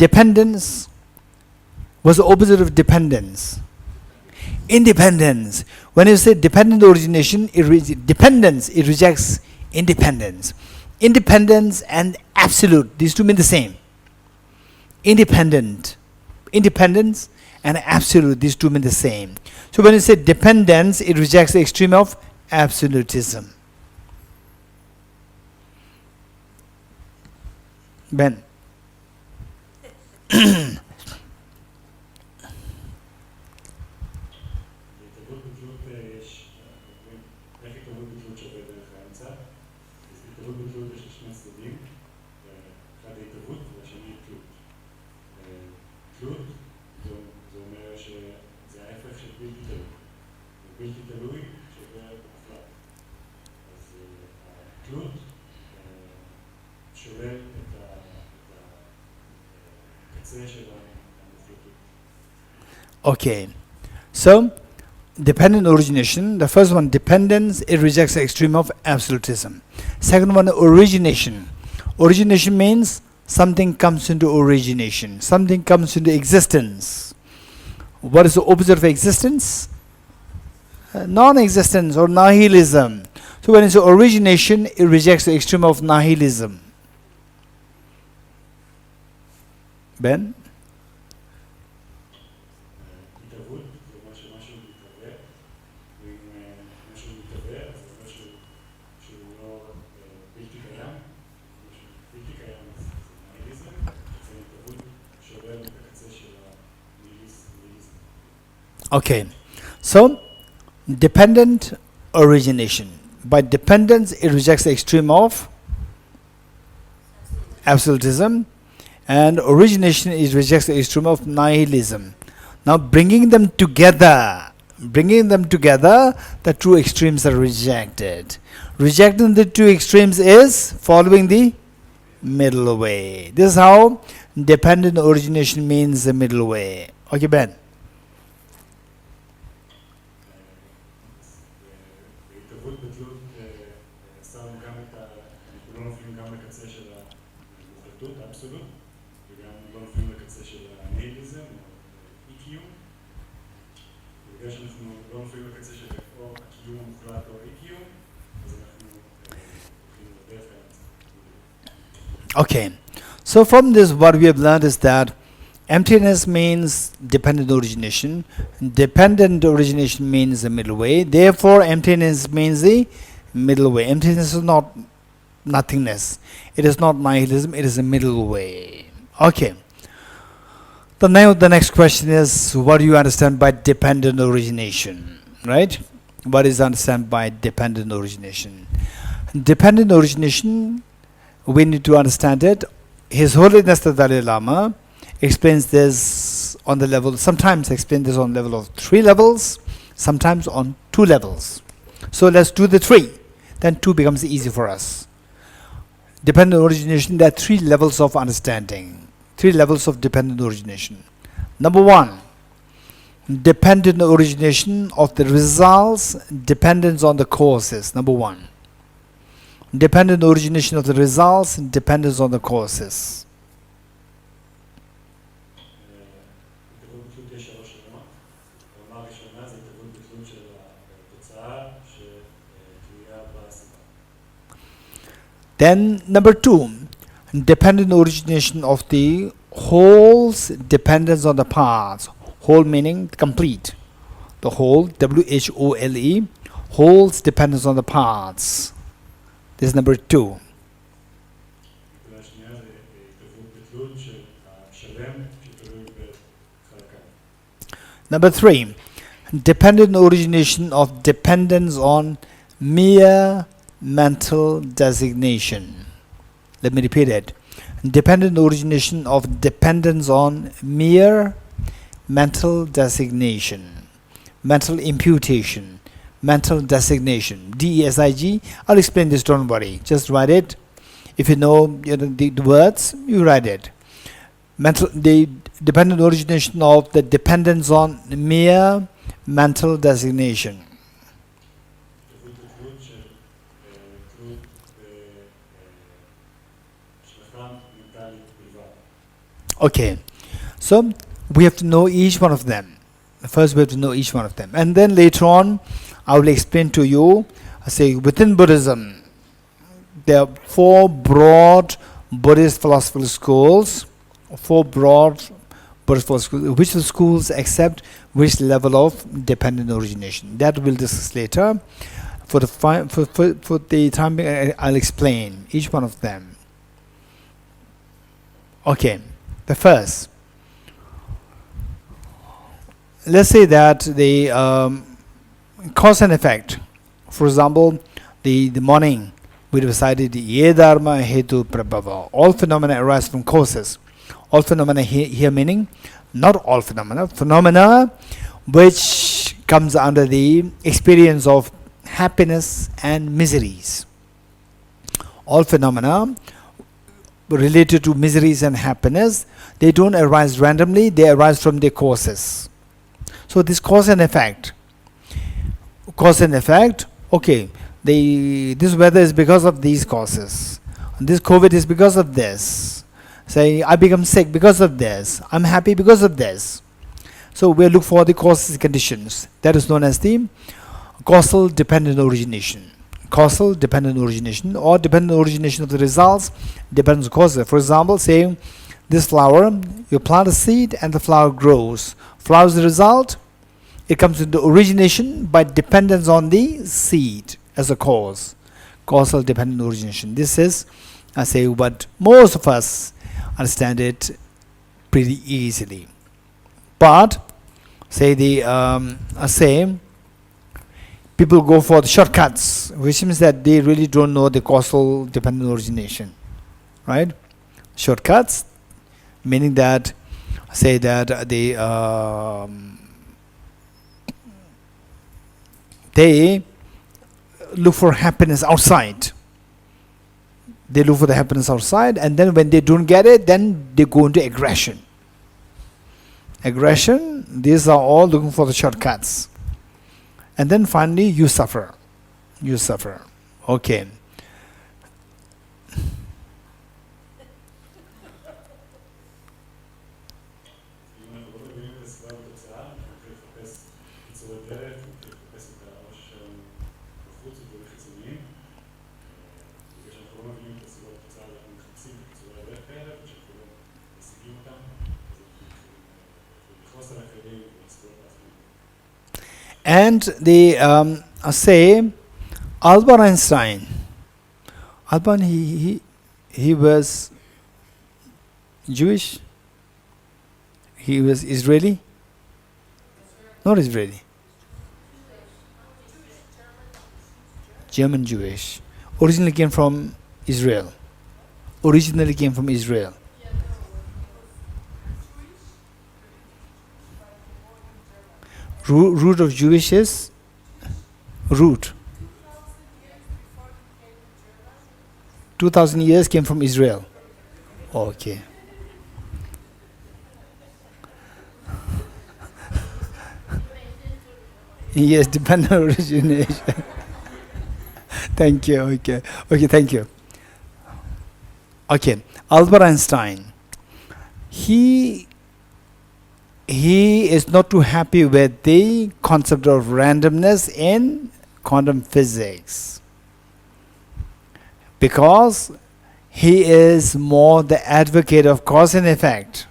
S2: Dependence was the opposite of dependence. Independence. When you say dependent origination, dependence, it rejects independence. Independence and absolute, these two mean the same. Independence and absolute, these two mean the same. So when you say dependence, it rejects the extreme of absolutism. Ben.
S3: בהתערבות בתלות יש, איך התערבות בתלות שעובד דרך האמצע? אז בהתערבות בתלות יש 2 צדדים, אחד ההתערבות והשני תלות. תלות זה אומר שזה ההפך של בלתי תלוי. בלתי תלוי שעובר מוחלט. אז התלות שולל את הקצה של המוחלטות.
S2: Okay, so dependent origination, the first one, dependence, it rejects the extreme of absolutism. Second one, origination. Origination means something comes into origination, something comes into existence. What is the opposite of existence? Non-existence or nihilism. So when it's origination, it rejects the extreme of nihilism. Ben?
S3: התערבות זה אומר שמשהו מתערב, ואם משהו מתערב, זה אומר שהוא לא בלתי קיים, משהו בלתי קיים זה ניהיליזם, זה התערבות שעובר את הקצה של הניהיליזם.
S2: Okay, so dependent origination. By dependence, it rejects the extreme of absolutism, and origination, it rejects the extreme of nihilism. Now, bringing them together, the 2 extremes are rejected. Rejecting the 2 extremes is following the middle way. This is how dependent origination means the middle way. Okay, Ben?
S3: בהתערבות בתלות שמנו גם אנחנו לא נופלים גם לקצה של המוחלטות, האבסולוט, וגם לא נופלים לקצה של הניהיליזם או אי-קיום. בגלל שאנחנו לא נופלים לקצה של או הקיום המוחלט או אי-קיום, אז אנחנו הולכים לדרך האמצע.
S2: Okay, so from this, what we have learned is that emptiness means dependent origination. Dependent origination means the middle way. Therefore, emptiness means the middle way. Emptiness is not nothingness. It is not nihilism. It is a middle way. Okay. Now the next question is, what do you understand by dependent origination? Right? What is understand by dependent origination? Dependent origination, we need to understand it. His Holiness the Dalai Lama explains this on the level, sometimes explains this on the level of 3 levels, sometimes on 2 levels. So let's do the 3. Then 2 becomes easy for us. Dependent origination, there are 3 levels of understanding, 3 levels of dependent origination. Number 1, dependent origination of the results, dependence on the causes. Number 1. Dependent origination of the results, dependence on the causes.
S3: התערבות בתלות יש 3 רמות. הרמה הראשונה זה התערבות בתלות של התוצאה שתלויה בסיבה.
S2: Then number 2, dependent origination of the whole's dependence on the parts. Whole meaning complete. The whole, W-H-O-L-E, whole's dependence on the parts. This is number 2.
S3: הנקודה השנייה זה התערבות בתלות של השלם שתלוי בחלקיו.
S2: Number 3, dependent origination of dependence on mere mental designation. Let me repeat it. Dependent origination of dependence on mere mental designation, mental imputation, mental designation, DESIG. I'll explain this, don't worry, just write it. If you know, the words, you write it. The dependent origination of the dependence on mere mental designation.
S3: תלות של תלות בהשלכה מנטלית בלבד.
S2: Okay, so we have to know each one of them. First we have to know each one of them, and then later on I will explain to you. I say within Buddhism there are 4 broad Buddhist philosophical schools. 4 broad Buddhist philosophical schools. Which of the schools accept which level of dependent origination? That we'll discuss later. For the time being, I'll explain each one of them. Okay, the first. Let's say that the cause and effect. For example, the morning we recited Ye Dharma Hetu Prabhava. All phenomena arise from causes. All phenomena here meaning not all phenomena. Phenomena which comes under the experience of happiness and miseries. All phenomena related to miseries and happiness, they don't arise randomly, they arise from their causes. So this cause and effect, okay, this weather is because of these causes, this COVID is because of this, say I become sick because of this, I'm happy because of this. So we look for the causes and conditions. That is known as the causal dependent origination. Causal dependent origination, or dependent origination of the results depends on causes. For example, say this flower, you plant a seed and the flower grows. Flower is the result. It comes into origination by dependence on the seed as a cause. Causal dependent origination. This is, I say, what most of us understand it pretty easily. But say people go for the shortcuts, which means that they really don't know the causal dependent origination, right? Shortcuts, meaning that, say that they look for happiness outside. They look for the happiness outside, and then when they don't get it, then they go into aggression. Aggression, these are all looking for the shortcuts. And then finally you suffer. You suffer. Okay. And they say Albert Einstein. Albert, he was Jewish. He was Israeli. Not Israeli. German Jewish. Originally came from Israel. Root of Jewish is root. 2000 years came from Israel. Okay. Yes, dependent origination. Thank you. Okay, thank you. Okay, Albert Einstein. He is not too happy with the concept of randomness in quantum physics, because he is more the advocate of cause and effect.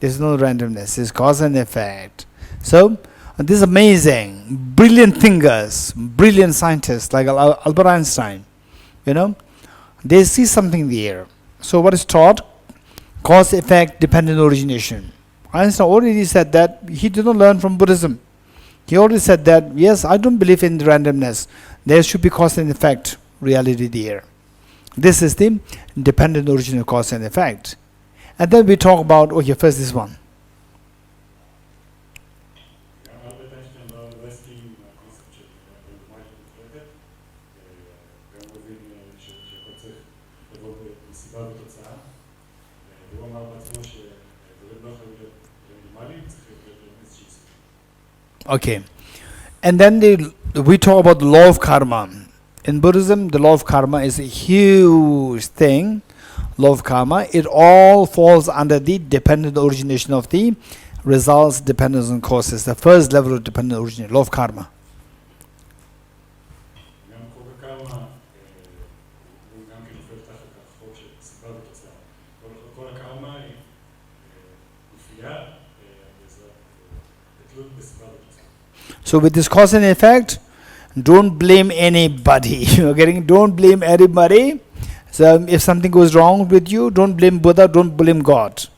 S2: There's no randomness, it's cause and effect. So this is amazing, brilliant thinkers, brilliant scientists like Albert Einstein, they see something there. So what is taught? Cause effect dependent origination. Einstein already said that he did not learn from Buddhism. He already said that, yes, I don't believe in randomness. There should be cause and effect reality there. This is the dependent origin of cause and effect. And then we talk about, okay, first this one.
S3: תוצאה, והוא אמר בעצמו שדברים לא יכולים להיות מינימליים, צריך להיות איזושהי סביבה.
S2: Okay. And then we talk about the law of karma. In Buddhism, the law of karma is a huge thing. Law of karma. It all falls under the dependent origination of the results, dependence on causes. The first level of dependent origination, law of karma.
S3: גם חוק הקרמה, הוא גם כן נופל תחת החוק של סיבה ותוצאה. כל הקרמה היא מופיעה בתלות בסיבה ותוצאה.
S2: So with this cause and effect, don't blame anybody. You're getting, don't blame anybody. So if something goes wrong with you, don't blame Buddha, don't blame God.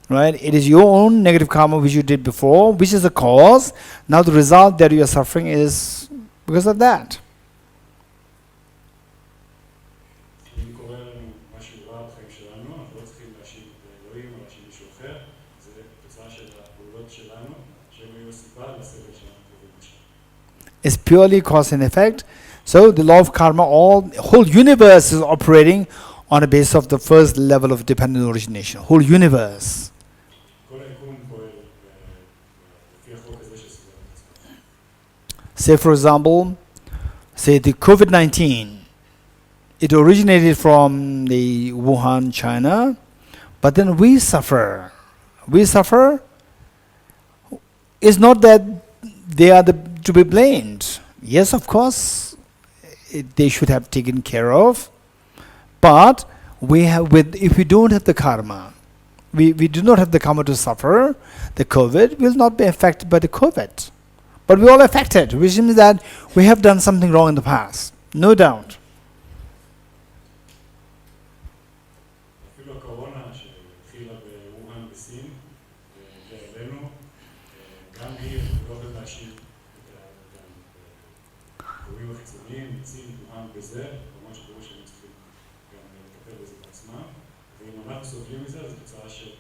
S2: Right? It is your own negative karma which you did before, which is the cause. Now the result that you are suffering is because of that.
S3: אם קורה לנו משהו רע בחיים שלנו, אנחנו לא צריכים להאשים את אלוהים או להאשים מישהו אחר, זה תוצאה של הפעולות שלנו, שהם היו הסיבה לסבל שאנחנו חווים עכשיו.
S2: It's purely cause and effect. So the law of karma, whole universe is operating on the basis of the first level of dependent origination. Whole universe.
S3: כל היקום פועל לפי החוק הזה של סיבה ותוצאה.
S2: Say for example, say the COVID-19, it originated from the Wuhan, China, but then we suffer. We suffer. It's not that they are to be blamed. Yes, of course, they should have taken care of. But if we don't have the karma, we do not have the karma to suffer, the COVID will not be affected by the COVID. But we all affected, which means that we have done something wrong in the past. No doubt.
S3: אפילו הקורונה שהתחילה בווהאן בסין והגיעה אלינו, גם היא לא יכולה להאשים את הגורמים החיצוניים, סין, ווהאן בזה, כמובן שברור שהם צריכים גם לטפל בזה בעצמם, ואם אנחנו סובלים מזה, זו תוצאה של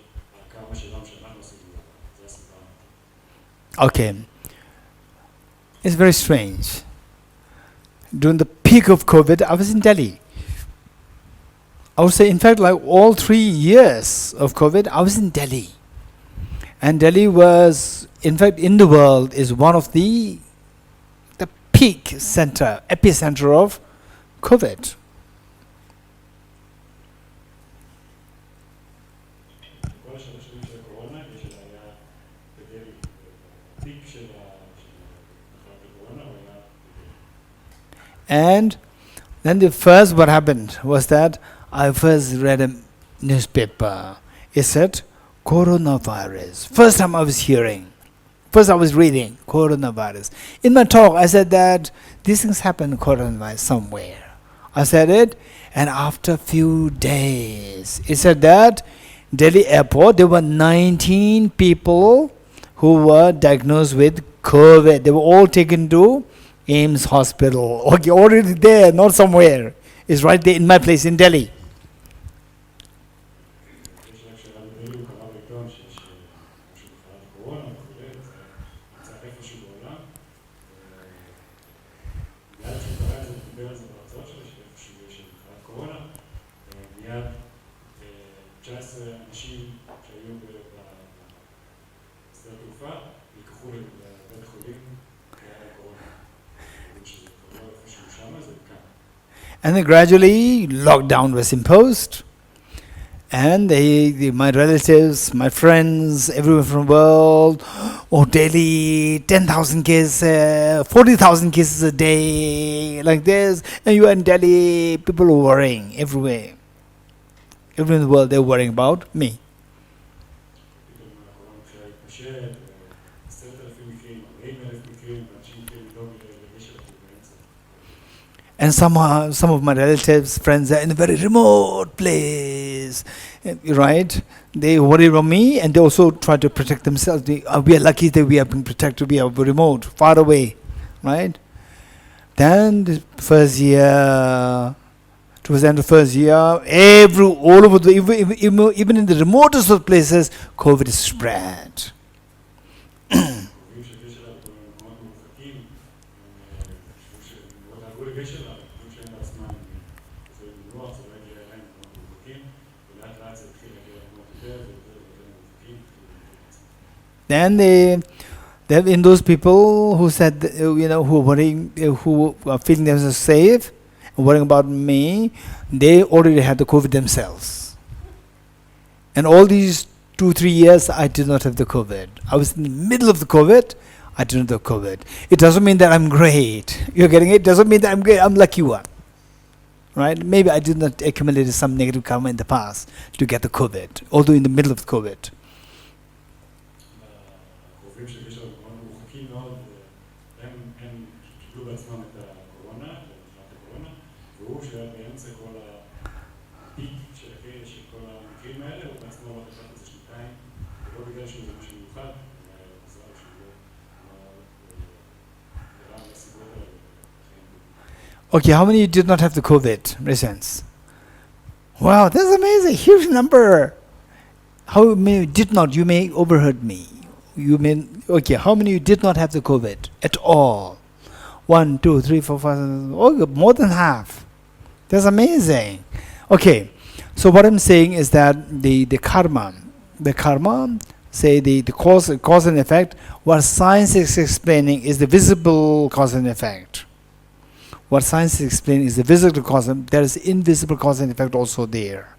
S3: הקרמה שלנו שאנחנו עשינו לה, זה הסיבה.
S2: Okay. It's very strange. During the peak of COVID, I was in Delhi. I would say, in fact, like all 3 years of COVID, I was in Delhi. And Delhi was, in fact, in the world, is one of the peak center, epicenter of COVID.
S3: כל השלוש שנים של הקורונה, יש היה בדלי, הפיק של מחלת הקורונה, הוא היה
S2: And then what happened was that I first read a newspaper. It said, coronavirus. First time I was hearing. First I was reading, coronavirus. In my talk, I said that these things happen, coronavirus, somewhere. I said it, and after a few days, it said that Delhi airport, there were 19 people who were diagnosed with COVID. They were all taken to Ames Hospital. Okay, already there, not somewhere. It's right there in my place in Delhi.
S3: יש רק שאלה בדלי, הוא קרא בעיתון שיש משהו מחלת הקורונה וכולי, זה נמצא איפשהו בעולם. מיד שהוא קרא את זה, דיבר על זה בהרצאות שלי, שאיפשהו יש מחלת קורונה. מיד 19 אנשים שהיו בשדה התעופה, נלקחו לבית החולים כהיה קורונה. שזה קורה איפשהו שמה, זה כאן.
S2: And then gradually, lockdown was imposed. And my relatives, my friends, everyone from the world, Delhi, 10,000 cases, 40,000 cases a day, like this. And you are in Delhi, people are worrying everywhere. Everywhere in the world, they're worrying about me.
S3: פתאום הקורונה מתחילה להתפשט, 10,000 מקרים, 40,000 מקרים, ואנשים מתחילים לדאוג לגשת באמצע.
S2: And some of my relatives, friends are in a very remote place, right? They worry about me and they also try to protect themselves. We are lucky that we have been protected, we are remote, far away, right? Then the first year, towards the end of the first year, all over even in the remotest of places, COVID is spread.
S3: קרובים שגשת לה בכל מיני מקומות מרוחקים, שמאוד דאגו לגשת לה, חושבים שאין לעצמם, זה מנוח, זה לא יגיע אליהם במקומות מרוחקים,
S2: Then there have been those people who said, who are worrying, who are feeling themselves safe, worrying about me, they already had the COVID themselves. And all these 2-3 years, I did not have the COVID. I was in the middle of the COVID. I did not have COVID. It doesn't mean that I'm great. You're getting it? It doesn't mean that I'm great. I'm lucky one. Right? Maybe I did not accumulate some negative karma in the past to get the COVID, although in the middle of the COVID.
S3: הקרובים של גישה מאוד מורחקים מאוד, הם קיבלו בעצמם את הקורונה, את הקורונה, והוא שהיה באמצע כל הפיק של הקרש של כל המקרים האלה, הוא בעצמו לא חשב את זה 2 ולא בגלל שזה משהו מיוחד, זה היה מזל שהוא לא הראה לסיבות האלה.
S2: Okay, how many did not have the COVID? Raise. Wow, that's amazing, huge number. How many did not? You may overheard me. You mean, okay, how many you did not have the COVID at all? 1, 2, 3, 4, 5, oh, more than half. That's amazing. Okay, so what I'm saying is that the karma, say the cause and effect, what science is explaining is the visible cause and effect. What science is explaining is the visible cause, and there is invisible cause and effect also there.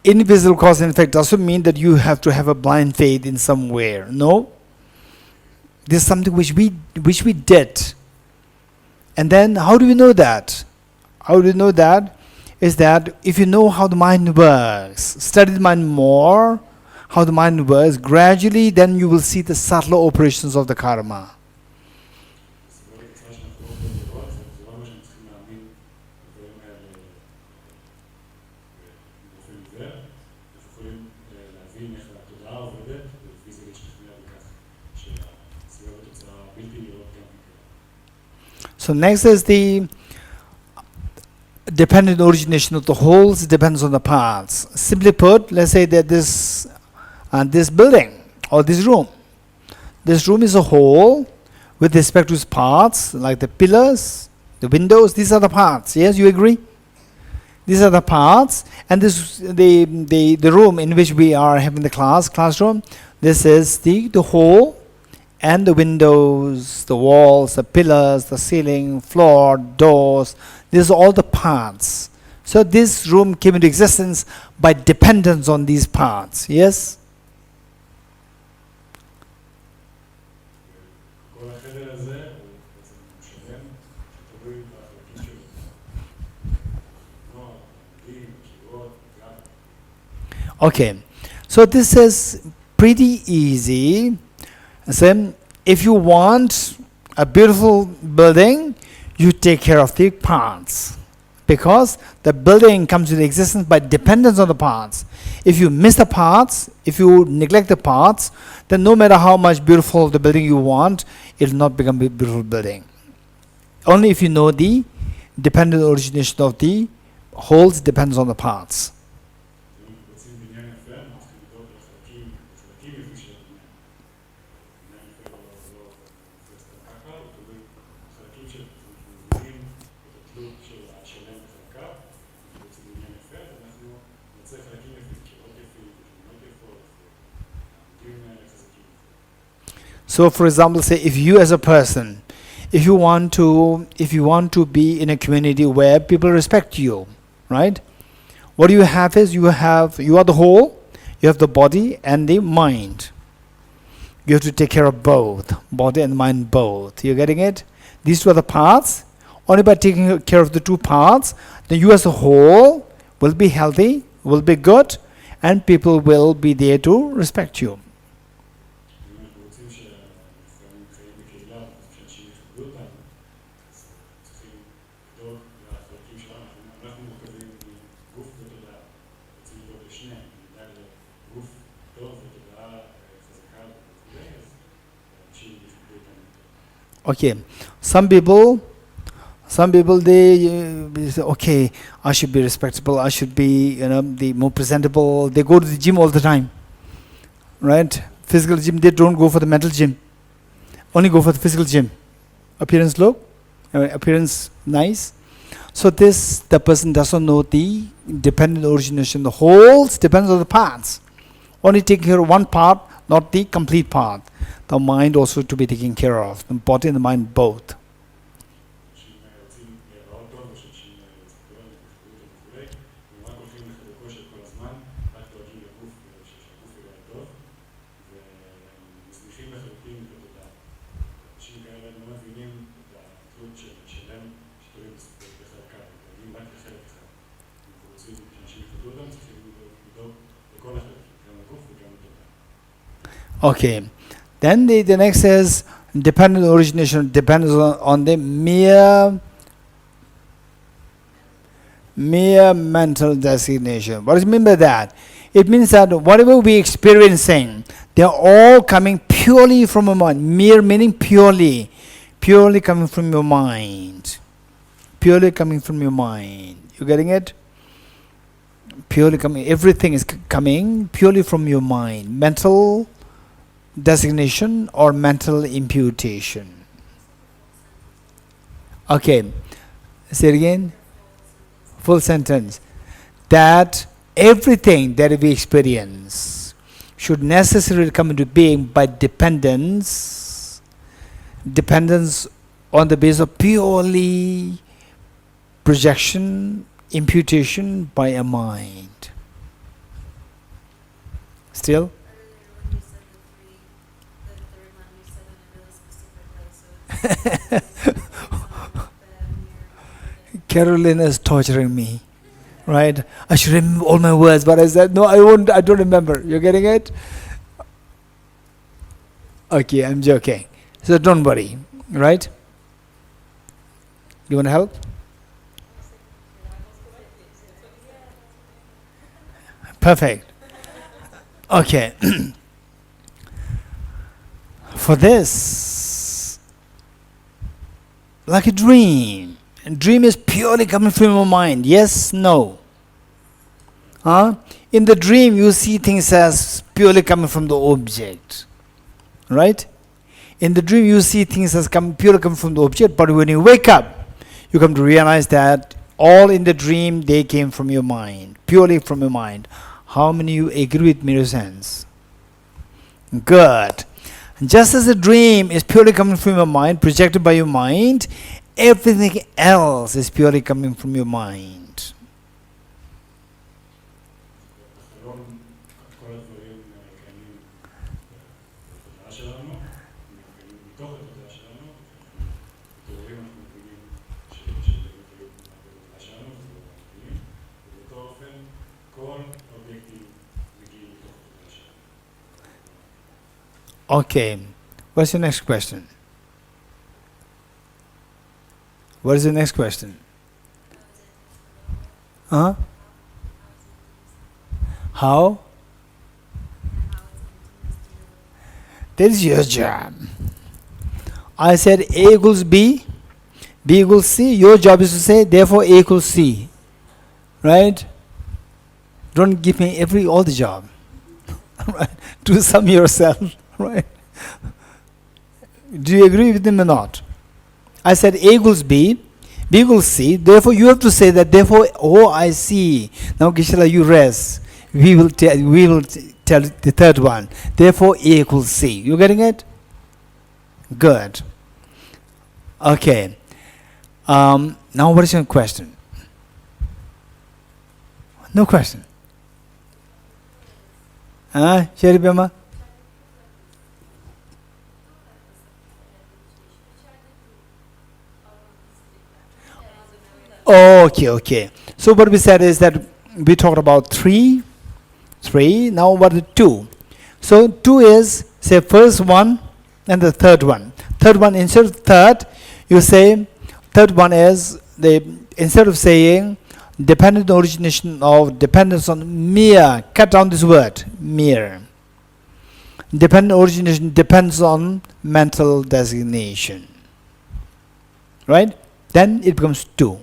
S2: Invisible cause and effect doesn't mean that you have to have a blind faith in somewhere. No. This is something which we did. And then how do we know that? How do we know that? Is that if you know how the mind works, study the mind more, how the mind works, gradually then you will see the subtler operations of the karma. So next is the dependent origination of the wholes depends on the parts. Simply put, let's say that this building or this room is a whole with respect to its parts, like the pillars, the windows. These are the parts. Yes, you agree? These are the parts, and this the room in which we are having the classroom. This is the whole. And the windows, the walls, the pillars, the ceiling, floor, doors, these are all the parts. So this room came into existence by dependence on these parts. Yes? Okay. So this is pretty easy. So if you want a beautiful building, you take care of the parts, because the building comes into existence by dependence on the parts. If you miss the parts, if you neglect the parts, then no matter how much beautiful the building you want, it will not become a beautiful building. Only if you know the dependent origination of the wholes depends on the parts. So for example, say if you as a person, if you want to be in a community where people respect you, right? What you have is you are the whole, you have the body and the mind. You have to take care of both, body and mind both. You're getting it? These two are the parts. Only by taking care of the two parts, then you as a whole will be healthy, will be good, and people will be there to respect you. Okay, some people they say, okay, I should be respectable, I should be the more presentable. They go to the gym all the time, right? Physical gym, they don't go for the mental gym. Only go for the physical gym. Appearance look, appearance nice. So this, the person doesn't know the dependent origination. The wholes depends on the parts. Only taking care of one part, not the complete part. The mind also to be taken care of. The body and the mind both.
S3: שאם רוצים להיראות טוב, או שאנשים רוצים וכו', הם רק הולכים לחדר כושר כל הזמן, רק דואגים לגוף, שהגוף יראה טוב, ומזניחים לחלוטין את התודעה. אנשים כאלה לא מבינים את התלות שלהם, שתלויים בחלקה, הם דואגים רק לחלק אחד. אנחנו רוצים שאנשים יפתו אותם, צריכים לדאוג לכל החלקים, גם לגוף וגם לתודעה.
S2: Okay. Then the next says dependent origination depends on the mere mental designation. What does it mean by that? It means that whatever we experiencing, they are all coming purely from your mind. Mere meaning purely coming from your mind. Purely coming from your mind. You getting it? Purely coming. Everything is coming purely from your mind. Mental designation or mental imputation. Okay, say it again. Full sentence. That everything that we experience should necessarily come into being by dependence on the basis of purely projection, imputation by a mind. Still? Carolina is torturing me, right? I should remember all my words, but I said, no, I won't, I don't remember. You're getting it? Okay, I'm joking. So don't worry, right? You want to help? Perfect. Okay. For this, like a dream. A dream is purely coming from your mind. Yes, no. In the dream, you see things as purely coming from the object. Right? In the dream, you see things as purely coming from the object, but when you wake up, you come to realize that all in the dream, they came from your mind. Purely from your mind. How many of you agree with me, sense? Good. Just as a dream is purely coming from your mind, projected by your mind, everything else is purely coming from your mind.
S3: בחלום, כל הדברים קיימים בתודעה שלנו, קיימים מתוך התודעה שלנו, בתיאורים אנחנו מבינים שבאמת היו בתודעה שלנו, ובאותו אופן כל האובייקטים מגיעים מתוך התודעה שלנו.
S2: Okay. What's your next question? What is the next question? How? That is your job. I said A equals B, B equals C. Your job is to say, therefore A equals C. Right? Don't give me all the job. Right? Do some yourself. Right? Do you agree with him or not? I said A equals B, B equals C. Therefore, you have to say that. Therefore, oh, I see. Now, Geshe, you rest. We will tell the third one. Therefore, A equals C. You getting it? Good. Okay. Now, what is your question? No question. Sherry Bema? Okay. So what we said is that we talked about three. Now what is two? So two is, say, first one and the third one. Third one, instead of third, you say, third one is, instead of saying dependent origination of dependence on mere, cut down this word, mere. Dependent origination depends on mental designation. Right? Then it becomes two.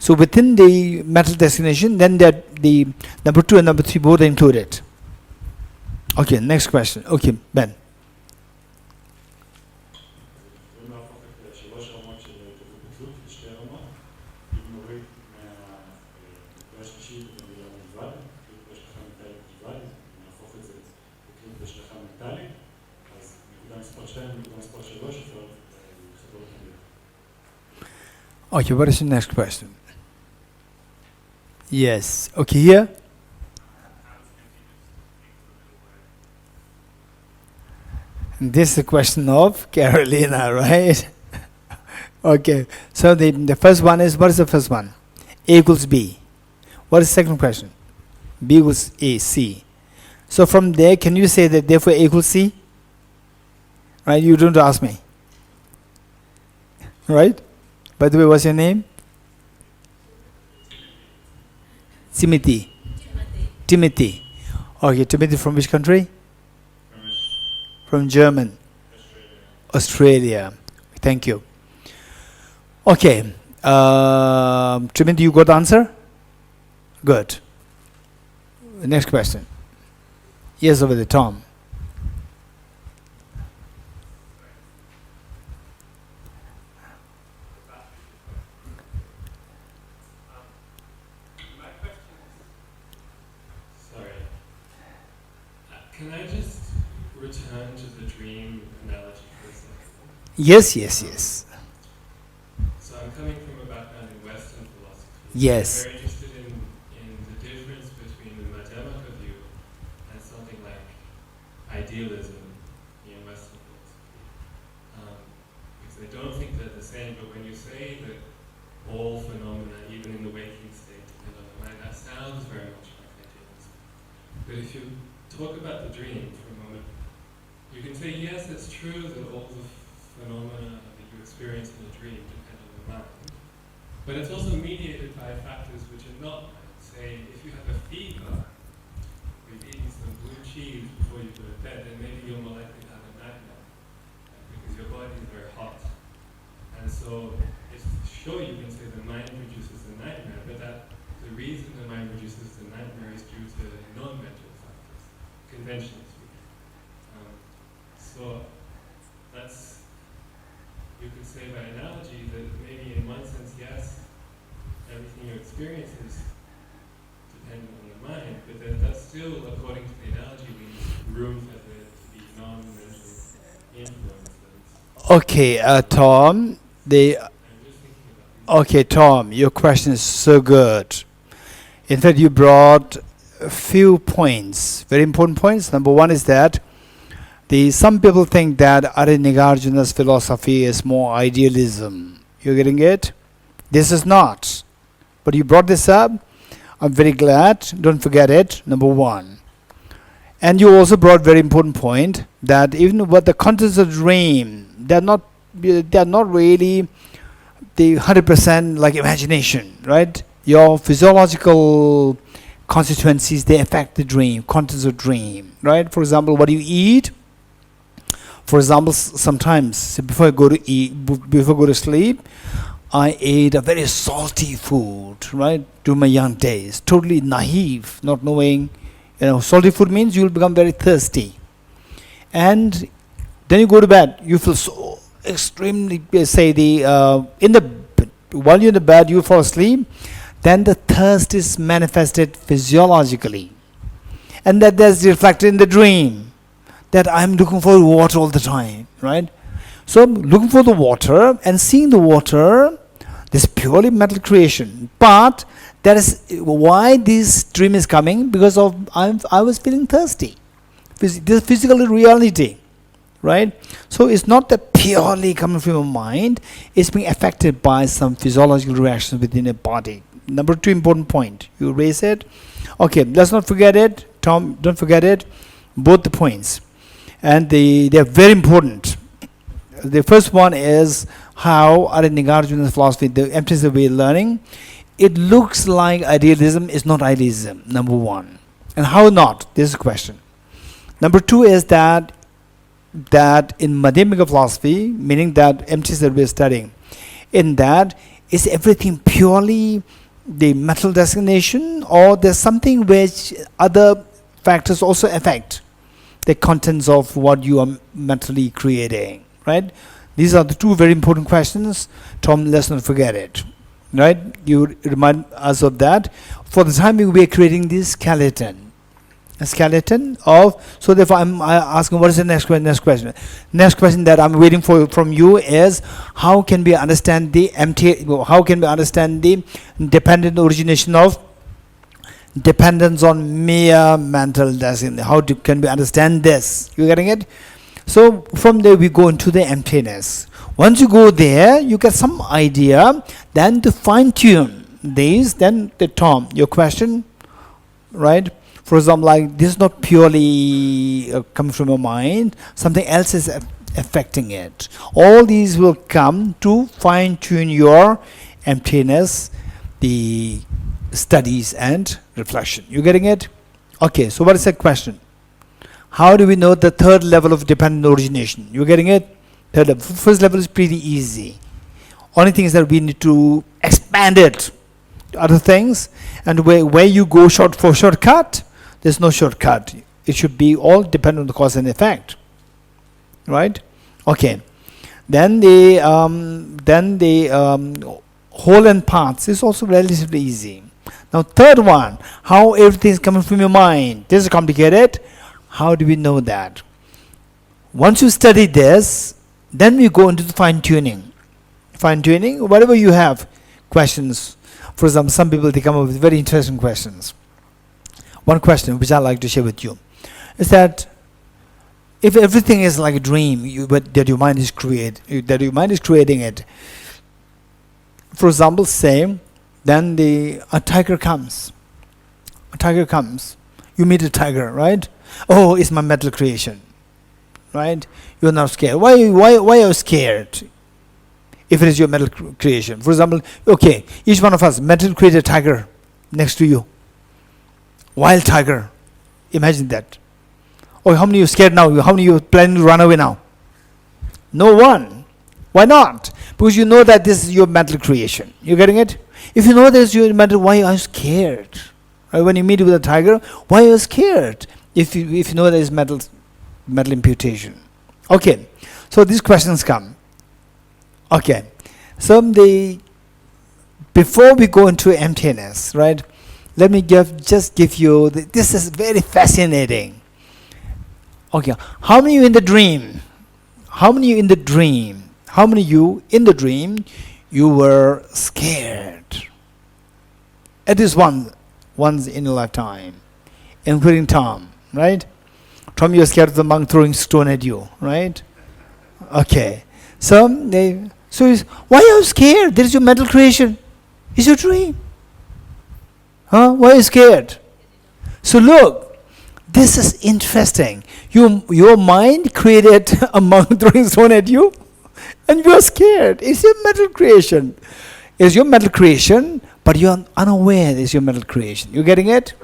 S2: So within the mental designation, then the number 2 and number 3 both are included. Okay, next question. Okay, Ben.
S3: בשתי רמות, אם נוריד מהנקודה השלישית את המילה מלבד, כלי בהשלכה מנטלית בלבד, אם נהפוך את זה לכלי בהשלכה מנטלית, אז נקודה מספר 2 ונקודה מספר 3 אפשר לחבר אותם ביחד.
S2: Okay, what is the next question? Yes. Okay, here. This is a question of Carolina, right? Okay. So the first one is, what is the first one? A equals B. What is the second question? B equals A, C. So from there, can you say that therefore A equals C? Right? You don't ask me. Right? By the way, what's your name? Timothy. Timothy. Okay, Timothy from which country? From German. Australia. Thank you. Okay. Timothy, you got the answer? Good. Next question. Yes, over there, Tom.
S6: Can I just return to the dream analogy for a second?
S2: Yes, yes, yes.
S6: So I'm coming from a background in Western philosophy.
S2: Yes.
S6: I'm very interested in the difference between the Madhyamaka view and something like idealism in Western philosophy. Because I don't think they're the same, but when you say that all phenomena, even in the waking state, depend on the mind, that sounds very much like idealism. But if you talk about the dream for a moment, you can say, yes, it's true that all the phenomena that you experience in a dream depend on the mind, but it's also mediated by factors which are not mind. Say, if you have a fever, you've eaten some blue cheese before you go to bed, then maybe you're more likely to have a nightmare, because your body is very hot. And so, it's sure you can say the mind produces the nightmare, but that the reason the mind produces the nightmare is due to non-mental factors, conventionally speaking. So that's, you could say by analogy that maybe in one sense, yes, everything you experience is dependent on the mind, but then that's still, according to the analogy, leaves room for there to be non-mental influences.
S2: Okay, Tom, okay, Tom, your question is so good. In fact, you brought a few points, very important points. Number one is that some people think that Nagarjuna's philosophy is more idealism. You're getting it? This is not. But you brought this up. I'm very glad. Don't forget it. Number one. And you also brought very important point that even what the contents of dream, they're not really the 100% like imagination, right? Your physiological constituencies, they affect the dream, contents of dream, right? For example, what you eat. For example, sometimes before I go to sleep, I ate a very salty food, right? During my young days, totally naive, not knowing, salty food means you will become very thirsty. And then you go to bed, you feel so extremely, while you're in the bed, you fall asleep, then the thirst is manifested physiologically. And that's reflected in the dream. That I'm looking for water all the time, right? So I'm looking for the water and seeing the water, this purely mental creation. But that is why this dream is coming, because I was feeling thirsty. This physical reality, right? So it's not that purely coming from your mind, it's being affected by some physiological reactions within the body. Number two important point, you raise it. Okay, let's not forget it. Tom, don't forget it. Both the points. And they are very important. The first one is how Nagarjuna's philosophy, the emptiness of way learning, it looks like idealism is not idealism, number one. And how not? This is a question. Number two is that in Madhyamaka philosophy, meaning that emptiness that we are studying, in that is everything purely the mental designation, or there's something which other factors also affect the contents of what you are mentally creating, right? These are the two very important questions. Tom, let's not forget it. Right? You remind us of that. For the time being, we are creating this skeleton. A skeleton of, so therefore I'm asking what is the next question. Next question that I'm waiting for from you is how can we understand the dependent origination of dependence on mere mental destiny? Can we understand this? You getting it? So from there we go into the emptiness. Once you go there, you get some idea. Then to fine tune these, then the Tom, your question, right? For example, like this is not purely coming from your mind. Something else is affecting it. All these will come to fine tune your emptiness, the studies and reflection. You getting it? Okay. So what is the question? How do we know the third level of dependent origination? You getting it? Third level. First level is pretty easy. Only thing is that we need to expand it to other things. And where you go for shortcut, there's no shortcut. It should be all dependent on the cause and effect. Right? Okay. Then the whole and parts is also relatively easy. Now third one, how everything is coming from your mind. This is complicated. How do we know that? Once you study this, then we go into the fine-tuning. Fine-tuning, whatever you have, questions. For example, some people, they come up with very interesting questions. One question which I like to share with you is that if everything is like a dream, that your mind is creating it. For example, say, then a tiger comes. A tiger comes. You meet a tiger, right? Oh, it's my mental creation, right? You're not scared. Why are you scared? If it is your mental creation, for example, okay, each one of us mentally create a tiger next to you, wild tiger. Imagine that. Oh, how many are scared now? How many are planning to run away now? No one. Why not? Because you know that this is your mental creation. You getting it? If you know this is your mental, why are you scared? Right? When you meet with a tiger, why are you scared? If you know there is mental imputation. Okay, so these questions come. Okay, so before we go into emptiness, right? Let me just give you. This is very fascinating. Okay, how many of you in the dream? How many of you in the dream? How many of you in the dream you were scared? At least once in a lifetime, including Tom. Right? Tom, you're scared of the monk throwing stone at you, right? Okay. So why are you scared? There is your mental creation. It's your dream. Huh? Why are you scared? So look, this is interesting. Your mind created a monk throwing stone at you, and you are scared. It's your mental creation. It's your mental creation, but you're unaware it's your mental creation. You getting it?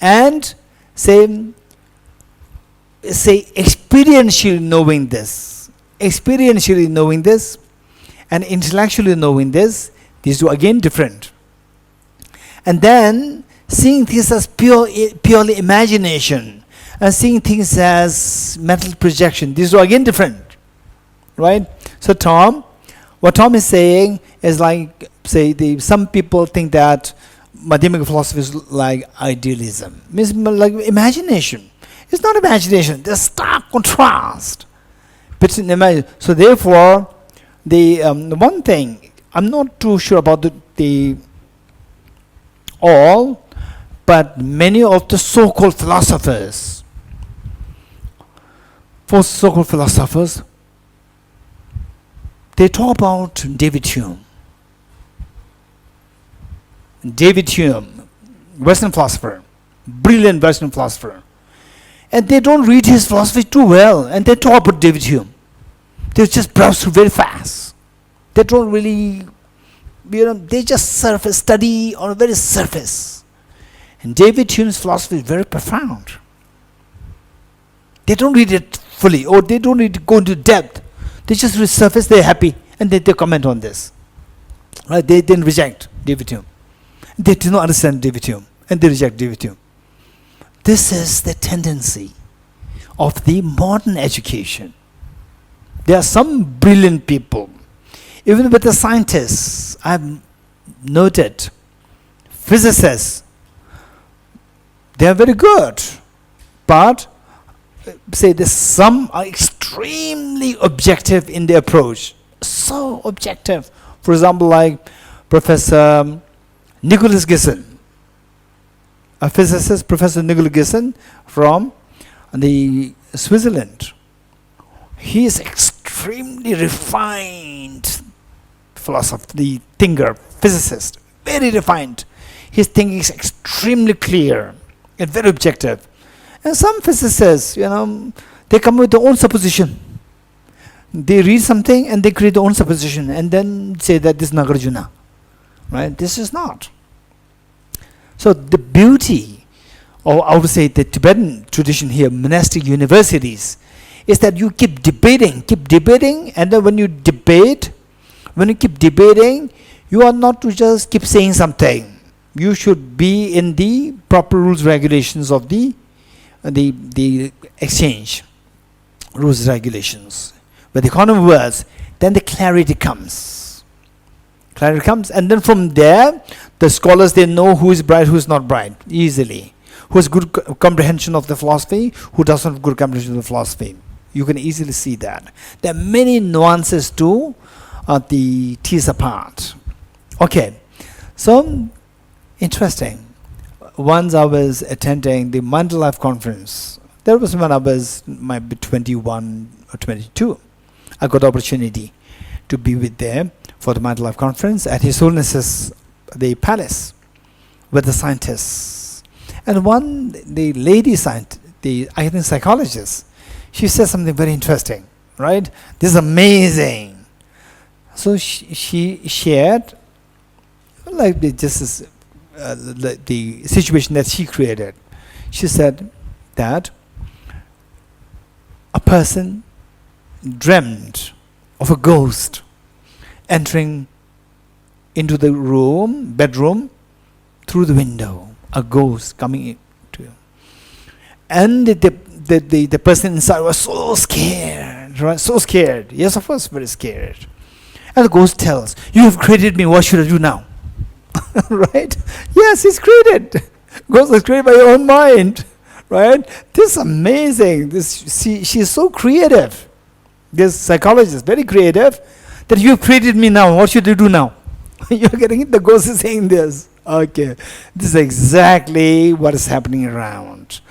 S2: And say experientially knowing this, and intellectually knowing this, these two again different. And then seeing things as purely imagination, and seeing things as mental projection, these are again different, right? So what Tom is saying is like, say, some people think that Madhyamika philosophy is like idealism, means like imagination. It's not imagination. There's stark contrast between imagination. So therefore, the one thing I'm not too sure about all, but many of the so-called philosophers, they talk about David Hume. David Hume, Western philosopher, brilliant Western philosopher. And they don't read his philosophy too well, and they talk about David Hume. They just browse through very fast. They don't really, they just study on a very surface. And David Hume's philosophy is very profound. They don't read it fully, or they don't need to go into depth. They just read surface, they're happy, and they comment on this. Right? They didn't reject David Hume. They did not understand David Hume, and they reject David Hume. This is the tendency of the modern education. There are some brilliant people. Even with the scientists, I've noted, physicists, they are very good. But say this, some are extremely objective in their approach. So objective. For example, like Professor Nicholas Gissen, a physicist, Professor Nicholas Gissen from the Switzerland. He is extremely refined philosopher, the thinker, physicist, very refined. His thinking is extremely clear and very objective. And some physicists, they come with their own supposition. They read something and they create their own supposition and then say that this is Nagarjuna. Right? This is not. So the beauty, or I would say the Tibetan tradition here, monastic universities, is that you keep debating, and then when you keep debating, you are not to just keep saying something. You should be in the proper rules, regulations of the exchange, rules, regulations. When the economy works, then the clarity comes. And then from there, the scholars, they know who is bright, who is not bright, easily. Who has good comprehension of the philosophy, who doesn't have good comprehension of the philosophy. You can easily see that. There are many nuances to the tease apart. Okay, so interesting. Once I was attending the Mindful Life conference. There was when I was might be 21 or 22. I got the opportunity to be with them for the Mindful Life conference at His Holiness's the palace with the scientists. And the lady scientist, I think psychologist, she said something very interesting, right? This is amazing. So she shared like the situation that she created. She said that a person dreamt of a ghost entering into the bedroom through the window, a ghost coming into you. And the person inside was so scared, right? So scared. Yes, of course, very scared. And the ghost tells, "You have created me, what should I do now?" Right? Yes, it's created. Ghost is created by your own mind. Right? This is amazing. She is so creative. This psychologist, very creative, that you have created me now. What should I do now? You're getting it? The ghost is saying this. Okay. This is exactly what is happening around.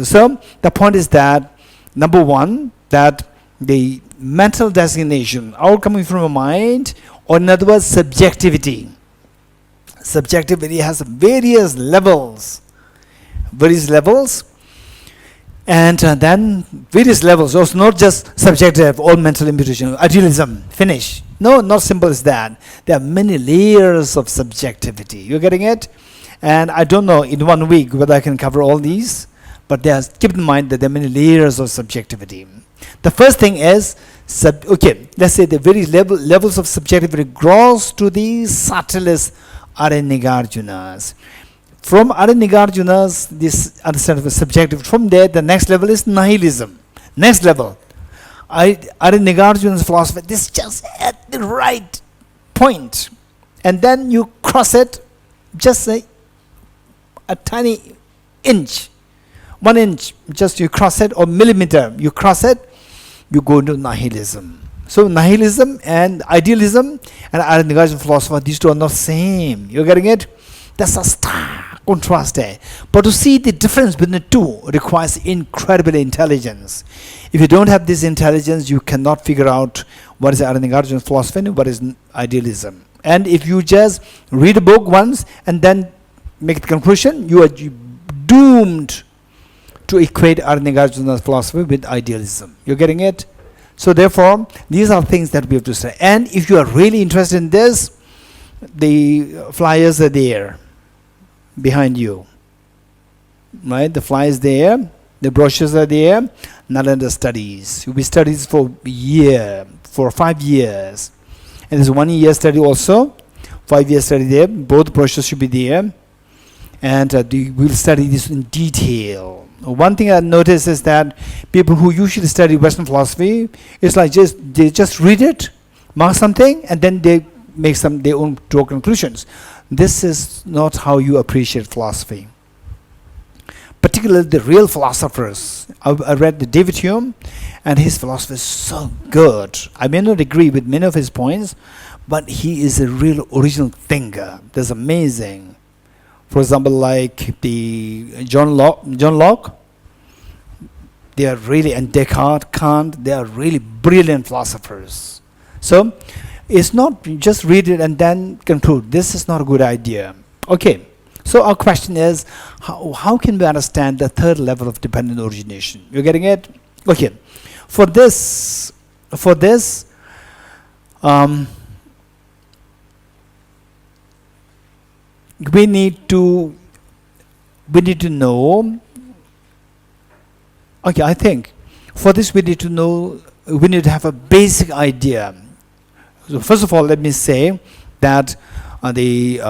S2: So the point is that, number one, that the mental designation, all coming from a mind, or in other words, subjectivity. Subjectivity has various levels. And then various levels. So it's not just subjective, all mental imputation, idealism, finish. No, not simple as that. There are many layers of subjectivity. You're getting it? And I don't know in 1 week whether I can cover all these, but keep in mind that there are many layers of subjectivity. The first thing is, let's say the various levels of subjectivity grows to the subtlest Aranigarjunas. From Aranigarjunas, this understanding of subjective, from there the next level is nihilism. Next level. Aranigarjuna's philosophy, this is just at the right point. And then you cross it, just a tiny inch. 1 inch, just you cross it, or millimeter, you cross it, you go into nihilism. So nihilism and idealism and Aranigarjuna philosophy, these two are not same. You're getting it? That's a stark contrast there. But to see the difference between the two requires incredible intelligence. If you don't have this intelligence, you cannot figure out what is Aranigarjuna philosophy and what is idealism. And if you just read a book once and then make the conclusion, you are doomed to equate Aranigarjuna's philosophy with idealism. You're getting it? So therefore, these are things that we have to study. And if you are really interested in this, the flyers are there behind you. Right? The flyers there, the brochures are there. Nalanda studies. We studies for a year, for 5 years. And there's 1 year study also, 5 year study there. Both brochures should be there. And we'll study this in detail. One thing I noticed is that people who usually study Western philosophy, it's like they just read it, mark something, and then they make their own draw conclusions. This is not how you appreciate philosophy. Particularly the real philosophers. I read the David Hume, and his philosophy is so good. I may not agree with many of his points, but he is a real original thinker. That's amazing. For example, like the John Locke, they are really, and Descartes, Kant, they are really brilliant philosophers. So it's not just read it and then conclude. This is not a good idea. Okay, so our question is, how can we understand the third level of dependent origination? You're getting it? Okay, for this, we need to know. Okay, I think for this we need to have a basic idea. So first of all, let me say that the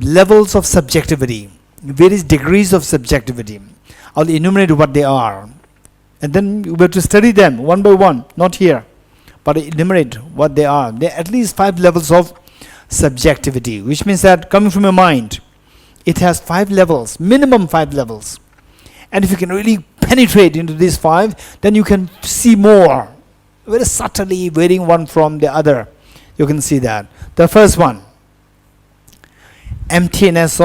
S2: levels of subjectivity, various degrees of subjectivity. I'll enumerate what they are, and then we have to study them one by one. Not here, but enumerate what they are. There are at least 5 levels of subjectivity, which means that coming from your mind, it has 5 levels, minimum 5 levels. And if you can really penetrate into these 5, then you can see more, very subtly varying one from the other. You can see that. The first one, emptiness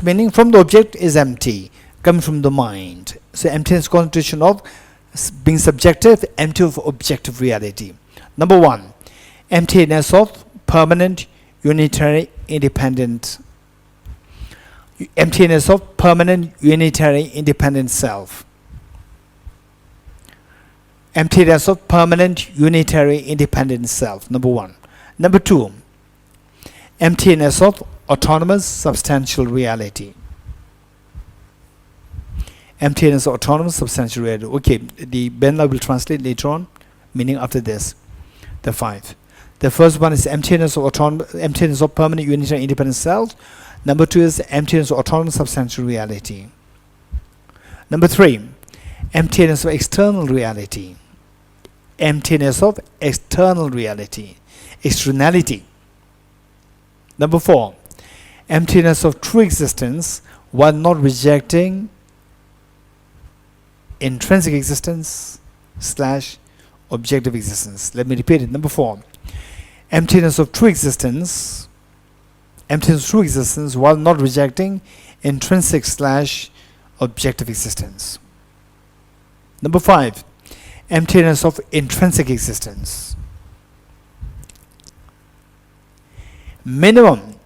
S2: meaning from the object is empty, coming from the mind. So emptiness concentration of being subjective, empty of objective reality. Number 1, emptiness of permanent, unitary, independent. Emptiness of permanent, unitary, independent self. Emptiness of permanent, unitary, independent self. Number 1. Number 2, emptiness of autonomous, substantial reality. Emptiness of autonomous, substantial reality. Okay, the Benla will translate later on, meaning after this, the 5. The first one is emptiness of emptiness of permanent, unitary, independent self. Number 2 is emptiness of autonomous, substantial reality. Number 3, emptiness of external reality. Emptiness of external reality, externality. Number 4, emptiness of true existence while not rejecting intrinsic existence / objective existence. Let me repeat it. Number 4, emptiness of true existence while not rejecting intrinsic / objective existence. Number 5, emptiness of intrinsic existence. Minimum,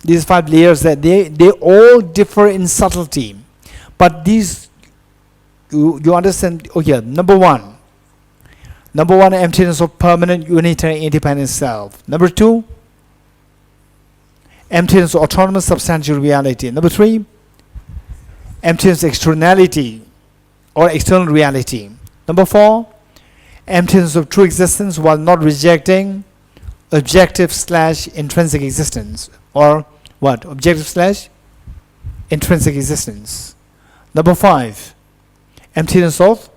S2: these 5 layers, that they all differ in subtlety, but these you understand. Okay, number 1, emptiness of permanent, unitary, independent self. Number 2, emptiness of autonomous, substantial reality. Number 3, emptiness of externality or external reality. Number 4, emptiness of true existence while not rejecting objective / intrinsic existence, or what? Objective / intrinsic existence. Number 5, emptiness of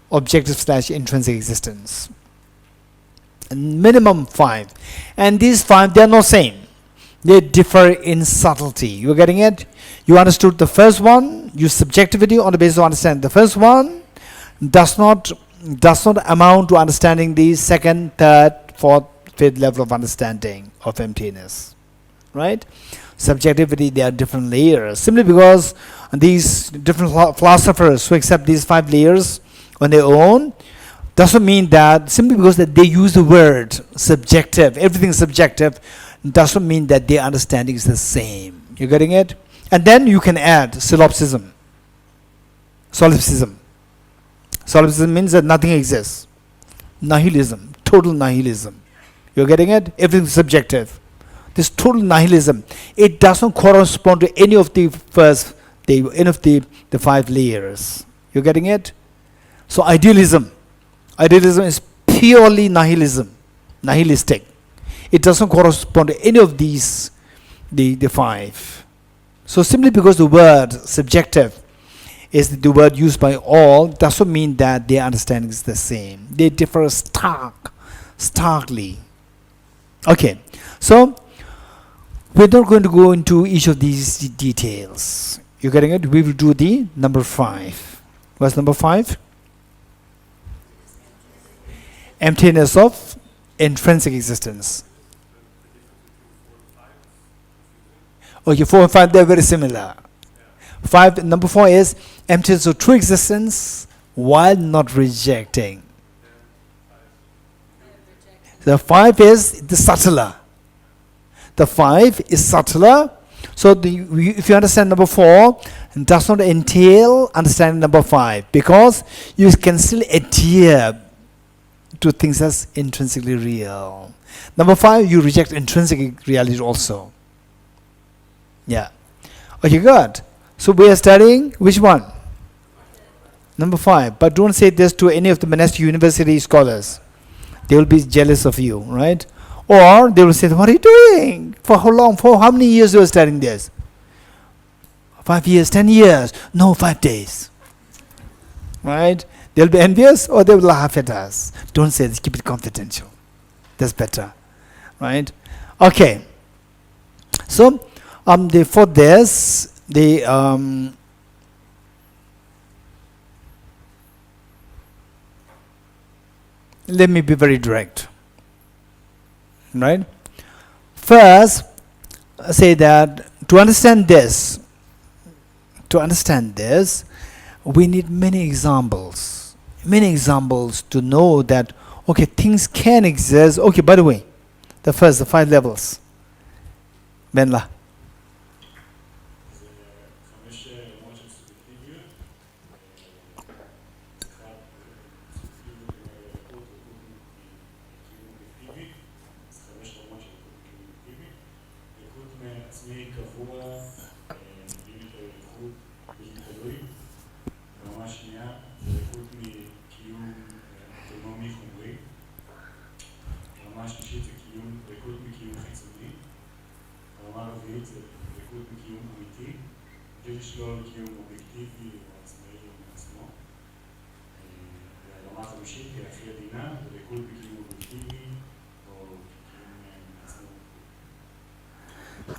S2: objective / intrinsic existence. Minimum 5. And these 5, they are not same. They differ in subtlety. You are getting it? You understood the first one, use subjectivity on the basis of understanding. The first one does not amount to understanding the second, third, fourth, fifth level of understanding of emptiness. Right? Subjectivity, there are different layers. Simply because these different philosophers who accept these 5 layers on their own, doesn't mean that simply because that they use the word subjective, everything is subjective, doesn't mean that their understanding is the same. You getting it? And then you can add solipsism. Solipsism means that nothing exists. Nihilism, total nihilism. You're getting it? Everything is subjective. This total nihilism, it doesn't correspond to any of the the 5 layers. You're getting it? So idealism is purely nihilistic. It doesn't correspond to any of these, the 5. So simply because the word subjective is the word used by all, doesn't mean that their understanding is the same. They differ starkly. Okay, so we're not going to go into each of these details. You getting it? We will do the number 5. What's number 5? Emptiness of intrinsic existence. Okay, 4 and 5, they're very similar. Number 4 is emptiness of true existence while not rejecting. The 5 is the subtler. The 5 is subtler. So if you understand number 4, it does not entail understanding number 5, because you can still adhere to things as intrinsically real. Number 5, you reject intrinsic reality also. Yeah. Okay, good. So we are studying which one? Number 5. But don't say this to any of the monastic university scholars. They will be jealous of you, right? Or they will say, what are you doing? For how long? For how many years you are studying this? 5 years, 10 years? No, 5 days. Right? They'll be envious or they will laugh at us. Don't say this, keep it confidential. That's better. Right? Okay. So, for this, let me be very direct. Right? First, say that to understand this, we need many examples to know that, okay, things can exist. Okay, by the way, the 5 levels. Benla.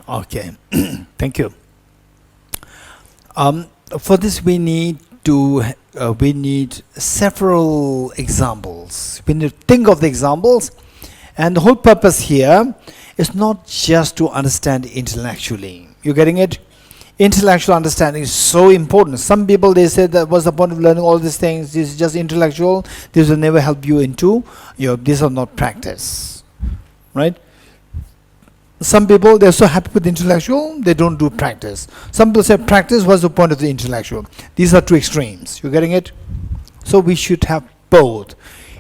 S2: Okay, thank you. For this, we need several examples. We need to think of the examples, and the whole purpose here is not just to understand intellectually. You getting it? Intellectual understanding is so important. Some people, they say that what's the point of learning all these things? This is just intellectual. This will never help you into these are not practice, right? Some people, they're so happy with intellectual, they don't do practice. Some people say practice, what's the point of the intellectual? These are two extremes. You getting it? So we should have both.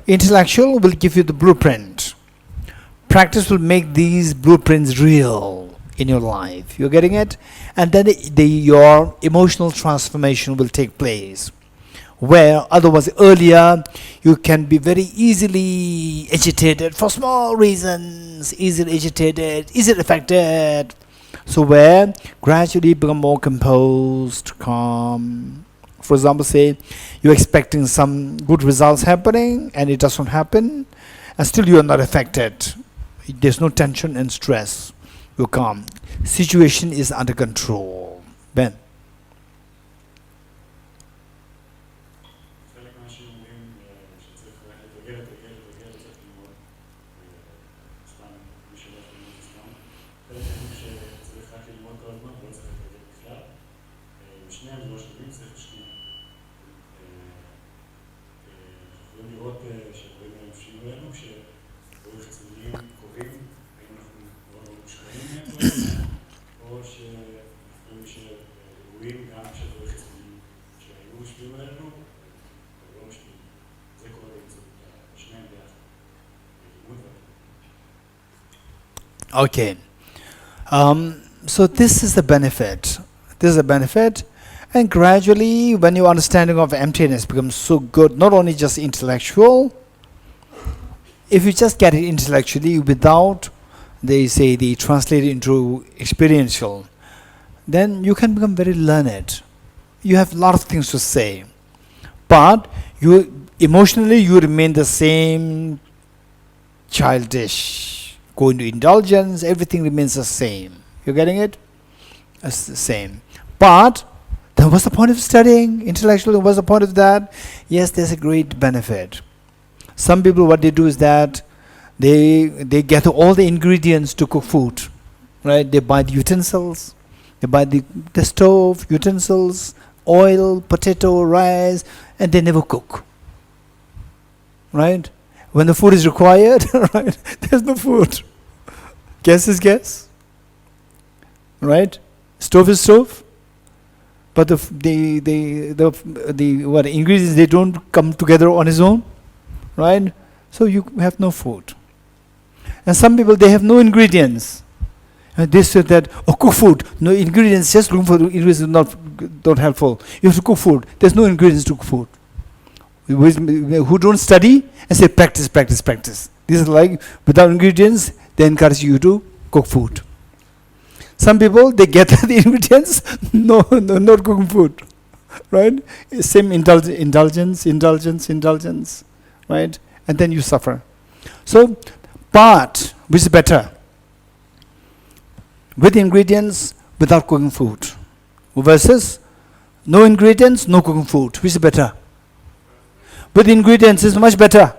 S2: Intellectual will give you the blueprint. Practice will make these blueprints real in your life. You're getting it? And then your emotional transformation will take place. Where otherwise earlier you can be very easily agitated for small reasons, easily agitated, easily affected. So where gradually become more composed, calm. For example, say you're expecting some good results happening and it doesn't happen, and still you are not affected. There's no tension and stress. You're calm. Situation is under control. Ben. Okay. So this is the benefit. And gradually, when your understanding of emptiness becomes so good, not only just intellectual, if you just get it intellectually without, they say, the translate it into experiential, then you can become very learned. you have a lot of things to say, but you emotionally you remain the same, childish, go into indulgence, everything remains the same. You're getting it? It's the same. But then what's the point of studying intellectually? What's the point of that? Yes, there's a great benefit. Some people, what they do is that they gather all the ingredients to cook food, right? They buy the utensils, they buy the stove, utensils, oil, potato, rice, and they never cook, right? When the food is required, right, there's no food. Gas is gas, right? Stove is stove, but the what ingredients, they don't come together on its own, right? So you have no food. And some people, they have no ingredients. And they said that, oh, cook food, no ingredients, just looking for the ingredients is not helpful. You have to cook food. There's no ingredients to cook food. Who don't study and say practice, practice, practice. This is like, without ingredients, they encourage you to cook food. Some people, they get the ingredients, no, not cooking food, right? Same indulgence, right? And then you suffer. So, but which is better? With ingredients, without cooking food, versus no ingredients, no cooking food. Which is better? With ingredients is much better.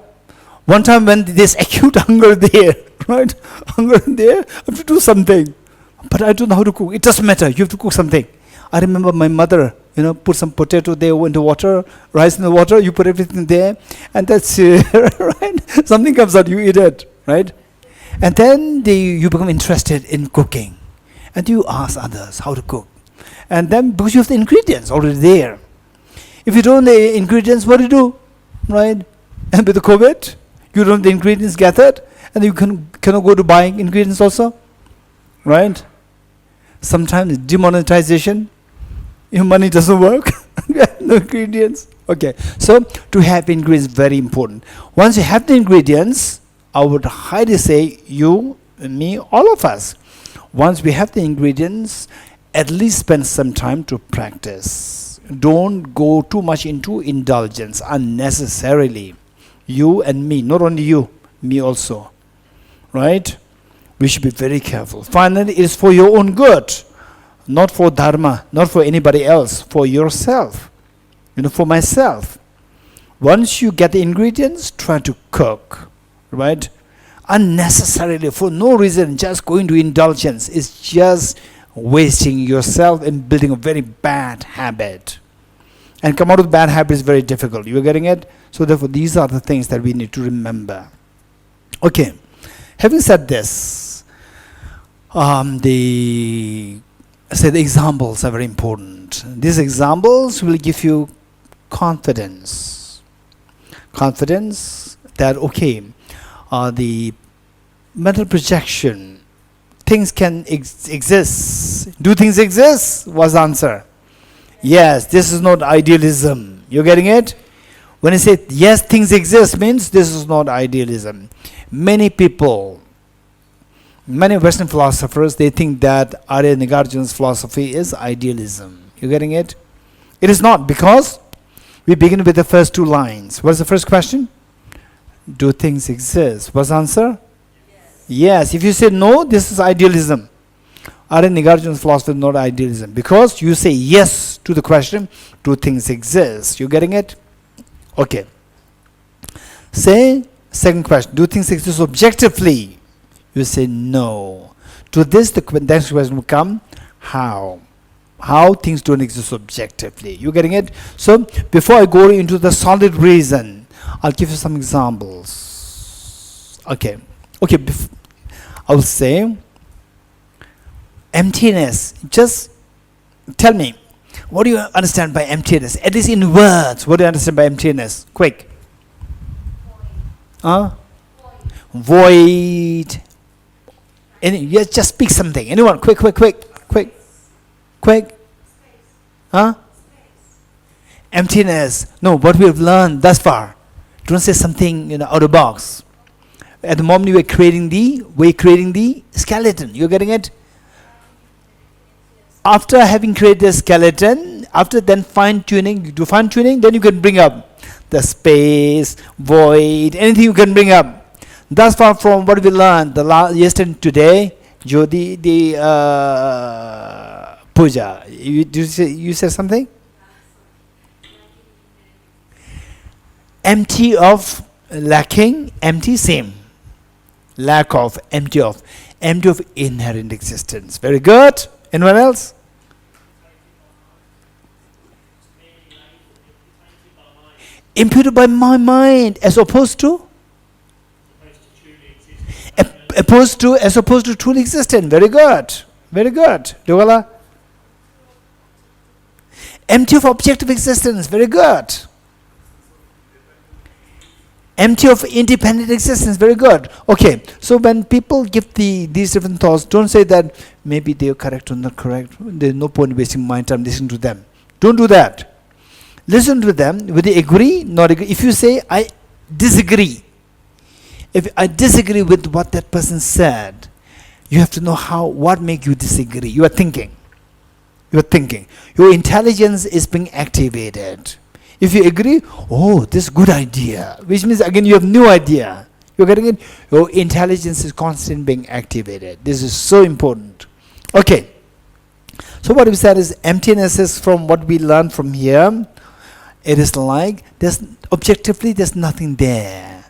S2: One time when there's acute hunger there, right? Hunger there, I have to do something. But I don't know how to cook. It doesn't matter. You have to cook something. I remember my mother, put some potato there into water, rice in the water, you put everything there, and that's right? Something comes out, you eat it, right? And then you become interested in cooking. And you ask others how to cook. And then, because you have the ingredients already there. If you don't have the ingredients, what do you do? Right? And with the COVID, you don't have the ingredients gathered, and you cannot go to buying ingredients also. Right? Sometimes demonetization, your money doesn't work. No ingredients. Okay. So to have ingredients is very important. Once you have the ingredients, I would highly say you, me, all of us, once we have the ingredients, at least spend some time to practice. Don't go too much into indulgence unnecessarily. You and me, not only you, me also. Right? We should be very careful. Finally, it is for your own good, not for dharma, not for anybody else, for yourself. For myself. Once you get the ingredients, try to cook, right? Unnecessarily, for no reason, just going to indulgence is just wasting yourself and building a very bad habit. And come out of bad habit is very difficult. You're getting it? So therefore, these are the things that we need to remember. Okay. Having said this, the examples are very important. These examples will give you confidence that, okay, the mental projection, things can exist. Do things exist? Was the answer. Yes, this is not idealism. You're getting it? When I say yes, things exist, means this is not idealism. Many people, many Western philosophers, they think that Arya Nagarjuna's philosophy is idealism. You getting it? It is not, because we begin with the first two lines. What's the first question? Do things exist? What's the answer? Yes. If you say no, this is idealism. Arya Nagarjuna's philosophy is not idealism, because you say yes to the question, do things exist? You getting it? Okay. Say second question, do things exist objectively? You say no. To this, the next question will come, how? How things don't exist objectively. You getting it? So, before I go into the solid reason, I'll give you some examples. Okay. I will say, emptiness. Just tell me, what do you understand by emptiness? At least in words, what do you understand by emptiness? Quick. Void. Yes, just speak something. Anyone? Quick. Emptiness. No, what we have learned thus far. Don't say something out of the box. At the moment we're creating the skeleton. You're getting it? After having created the skeleton, After then fine tuning, you do fine tuning, then you can bring up the space, void, anything you can bring up. Thus far from what we learned yesterday and today, Jyoti, the puja. You said something? Empty of, lacking, empty, same. Lack of, empty of inherent existence. Very good. Anyone else? Imputed by my mind, as opposed to? As opposed to truly existent. Very good. Very good. Dogala? Empty of objective existence. Very good. Empty of independent existence. Very good. Okay. So when people give these different thoughts, don't say that maybe they are correct or not correct. There's no point wasting my time listening to them. Don't do that. Listen to them. Will they agree? Not agree. If you say, I disagree. If I disagree with what that person said, you have to know what makes you disagree. You are thinking. Your intelligence is being activated. If you agree, oh, this is good idea. Which means, again, you have no idea. You're getting it? Your intelligence is constantly being activated. This is so important. Okay. So what we said is emptiness is from what we learned from here. It is like, objectively, there's nothing there.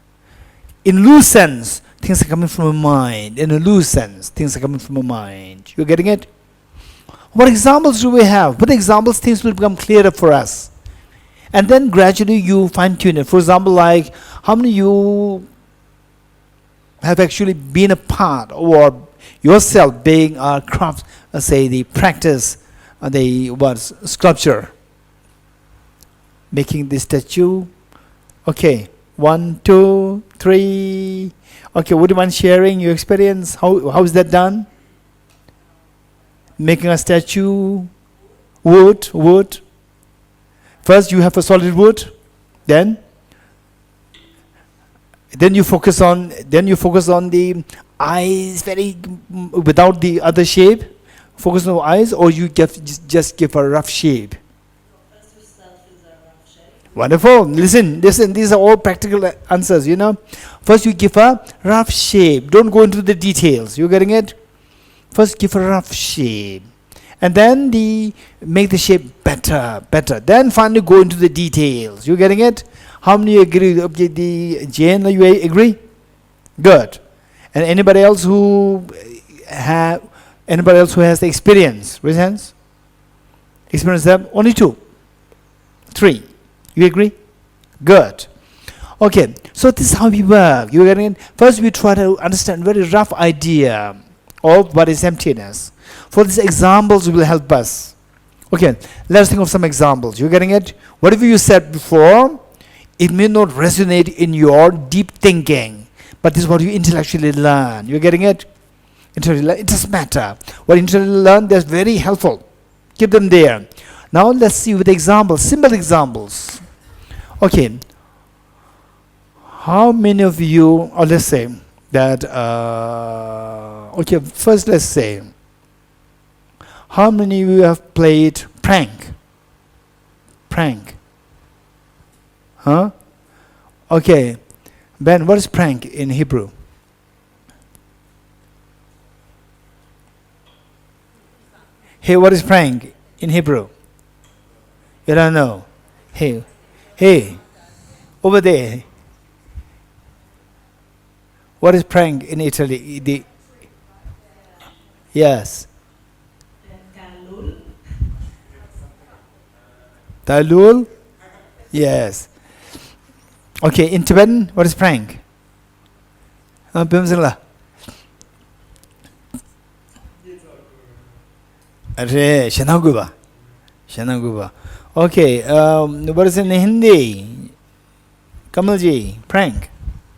S2: In loose sense, things are coming from a mind. In a loose sense, things are coming from a mind. You're getting it? What examples do we have? With examples, things will become clearer for us. And then gradually you fine-tune it. For example, like, how many of you have actually been a part, or yourself being a craft, let's say the practice, sculpture, making the statue. Okay, 1, 2, 3. Okay, would you mind sharing your experience? How is that done? Making a statue, wood. First you have a solid wood, then you focus on the eyes, very without the other shape. Focus on the eyes, or you just give a rough shape.
S4: First yourself is a rough shape.
S2: Wonderful. Listen. These are all practical answers. First you give a rough shape. Don't go into the details. You getting it? First give a rough shape. And then make the shape better. Then finally go into the details. You getting it? How many agree? Okay, the Jane, you agree? Good. And anybody else who has the experience? Raise hands. Experience them? Only 2. 3. You agree? Good. Okay. So this is how we work. You getting it? First we try to understand very rough idea of what is emptiness. For these examples will help us. Okay, let's think of some examples. You getting it? Whatever you said before, it may not resonate in your deep thinking, but this is what you intellectually learn. You getting it? It doesn't matter. What you intellectually learn, that's very helpful. Keep them there. Now let's see with examples, simple examples. Okay, how many of you, or let's say that, okay, first let's say, how many of you have played prank? Huh? Okay. Ben, what is prank in Hebrew? Hey, what is prank in Hebrew? You don't know. Hey, over there. What is prank in Italy? Yes. Talul? Yes. Okay, in Tibetan, what is prank? Bimsala. Shanaguba. Okay, what is in Hindi? Kamalji, prank.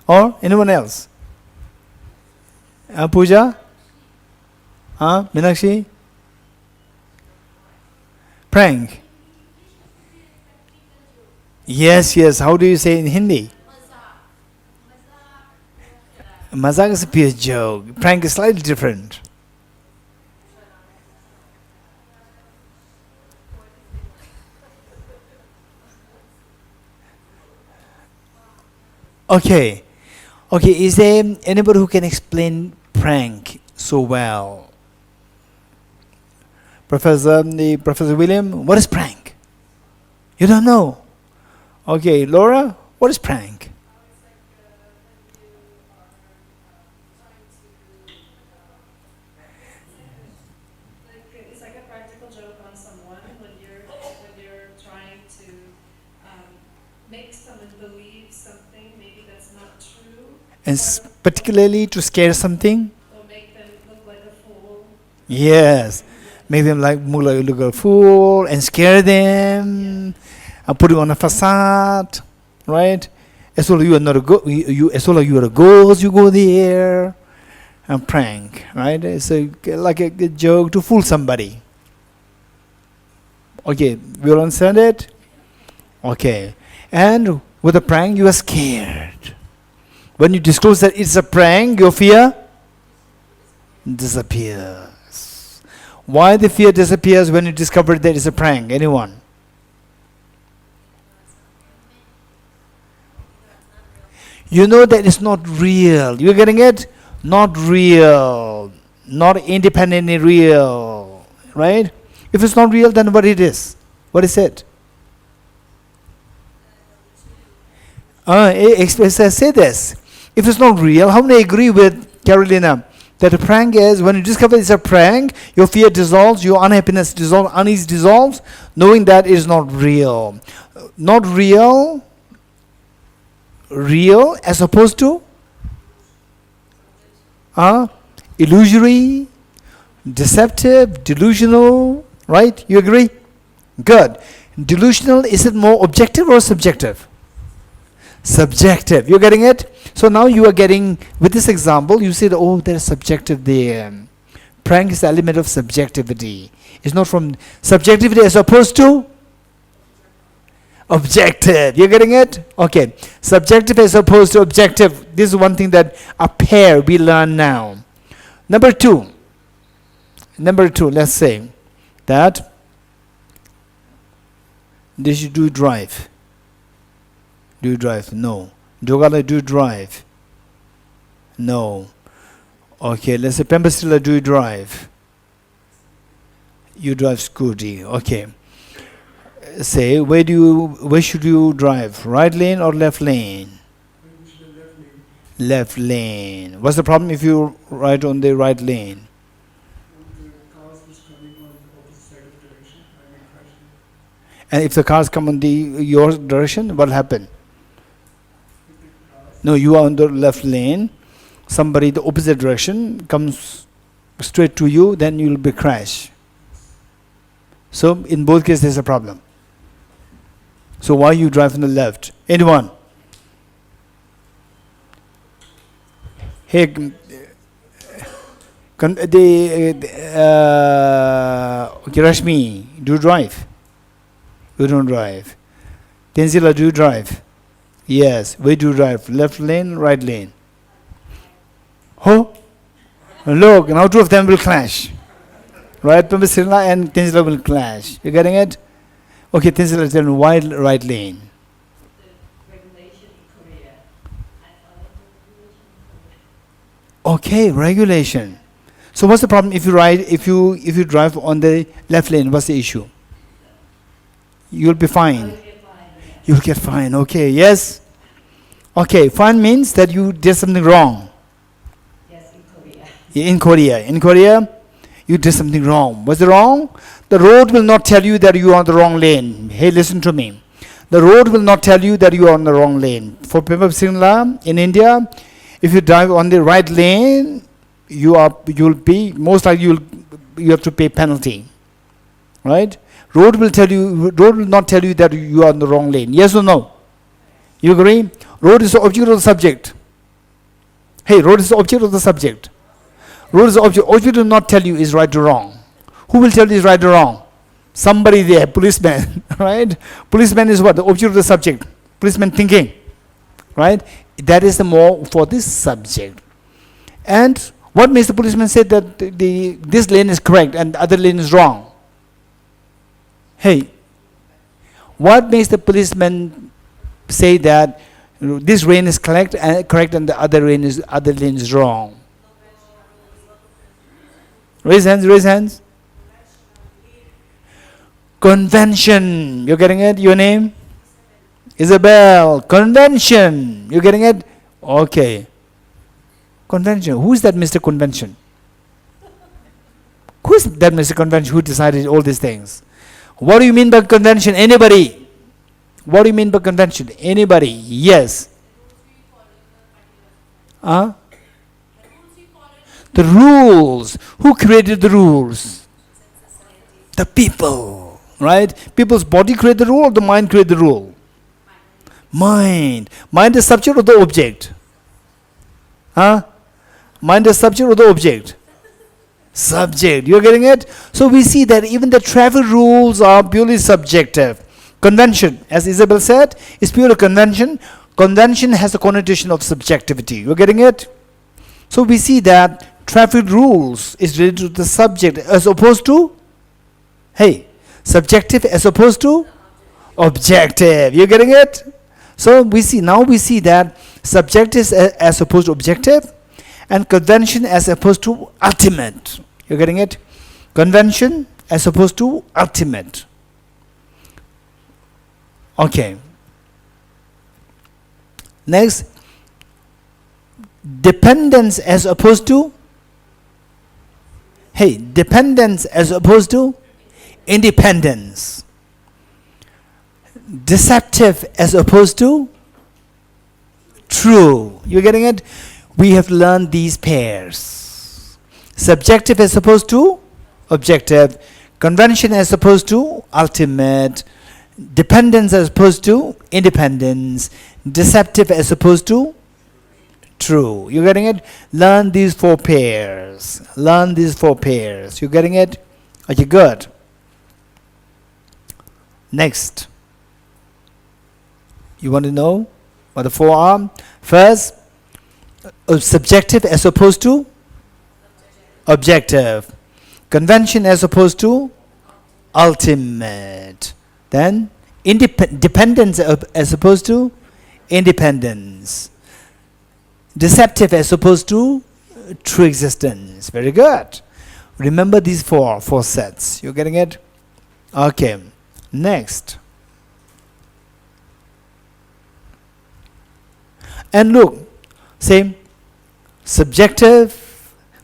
S2: Or anyone else? Pooja? Meenakshi? Prank. Yes. How do you say in Hindi? Mazak is a pure joke. Prank is slightly different. Okay. Okay, is there anybody who can explain prank so well? Professor William, what is prank? You don't know? Okay, Laura, what is prank?
S4: It's like a practical joke on someone when you're trying to make someone believe something maybe that's not true.
S2: And particularly to scare something?
S4: Or make them look like a fool.
S2: Yes. Make them look like a fool and scare them and put them on a facade, right? As well as you are not as well as you are a ghost, you go there and prank, right? It's like a joke to fool somebody. Okay, we all understand it? Okay. And with a prank, you are scared. When you disclose that it's a prank, your fear disappears. Why the fear disappears when you discover that it's a prank? Anyone? You know that it's not real. You're getting it? Not real. Not independently real. Right? If it's not real, then what it is? What is it? Say this. If it's not real, how many agree with Carolina that a prank is, when you discover it's a prank, your fear dissolves, your unhappiness dissolves, unease dissolves, knowing that it is not real. Not real, real as opposed to illusory, deceptive, delusional, right? You agree? Good. Delusional, is it more objective or subjective? Subjective. You're getting it? So now you are getting, with this example, you said, oh, there's subjective there. Prank is the element of subjectivity. It's not from subjectivity as opposed to objective. You're getting it? Okay. Subjective as opposed to objective. This is one thing that a pair we learn now. Number two, let's say that this you do drive. Do you drive? No. Jogala, do you drive? No. Okay, let's say Pembasila, do you drive? You drive scooty. Okay. Say, where should you drive? Right lane or left lane? Left lane. What's the problem if you ride on the right lane? And if the cars come on your direction, what will happen? No, you are on the left lane. Somebody the opposite direction comes straight to you, then you will be crashed. So in both cases there's a problem. So why you drive on the left? Anyone? Hey, Rashmi, do you drive? You don't drive. Tenzila, do you drive? Yes. Where do you drive? Left lane, right lane? Oh, look, now two of them will clash. Right? Pembasila and Tenzila will clash. You getting it? Okay, Tenzila, tell me why right lane?
S4: The regulation in Korea. I follow the regulation in Korea.
S2: Okay, regulation. So what's the problem if you drive on the left lane? What's the issue? You'll be fine. You'll get fine. Okay, yes? Okay, fine means that you did something wrong.
S4: Yes, in Korea.
S2: In Korea. In Korea, you did something wrong. What's the wrong? The road will not tell you that you are on the wrong lane. Hey, listen to me. The road will not tell you that you are on the wrong lane. For people in India, if you drive on the right lane, you'll be most likely you have to pay penalty. Right? Road will not tell you that you are on the wrong lane. Yes or no? You agree? Road is the object of the subject. Hey, road is the object of the subject. Road is the object. Object will not tell you is right or wrong. Who will tell you is right or wrong? Somebody there, policeman, right? Policeman is what? The object of the subject. Policeman thinking, right? That is the more for this subject. And what makes the policeman say that this lane is correct and the other lane is wrong? Hey, what makes the policeman say that This lane is correct and the other lane is wrong. Raise hands. Convention. You're getting it? Your name? Isabel. Convention. You're getting it? Okay. Convention. Who is that Mr. Convention? Who is that Mr. Convention who decided all these things? What do you mean by convention? Anybody? What do you mean by convention? Anybody? Yes. The rules. Who created the rules? The people. Right? People's body create the rule or the mind create the rule? Mind. Mind is subject or the object? Mind is subject or the object? Subject. You're getting it? So we see that even the travel rules are purely subjective. Convention, as Isabel said, is pure convention. Convention has a connotation of subjectivity. You're getting it? So we see that traffic rules is related to the subject as opposed to, subjective as opposed to objective. You're getting it? So we see that subjective as opposed to objective, and convention as opposed to ultimate. You're getting it? Convention as opposed to ultimate. Okay. Next, dependence as opposed to dependence as opposed to independence. Deceptive as opposed to true. You're getting it? We have learned these pairs. Subjective as opposed to objective. Convention as opposed to ultimate. Dependence as opposed to independence. Deceptive as opposed to true. You getting it? Learn these four pairs. You getting it? Okay, good. Next. You want to know what the four are? First, subjective as opposed to objective. Convention as opposed to ultimate. Then dependence as opposed to independence. Deceptive as opposed to true existence. Very good. Remember these four sets. You're getting it? Okay. Next. And look, same subjective.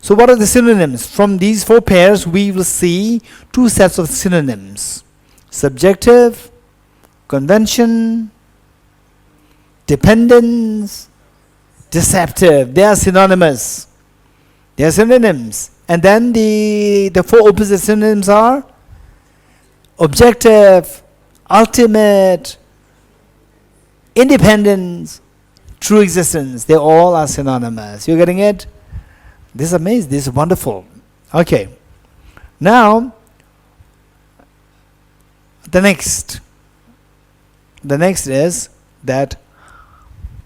S2: So what are the synonyms? From these four pairs we will see two sets of synonyms. Subjective, convention, dependence, deceptive. They are synonymous. They are synonyms. And then the four opposite synonyms are objective, ultimate, independence, true existence. They all are synonymous. You're getting it? This is amazing. This is wonderful. Okay. Now, the next is that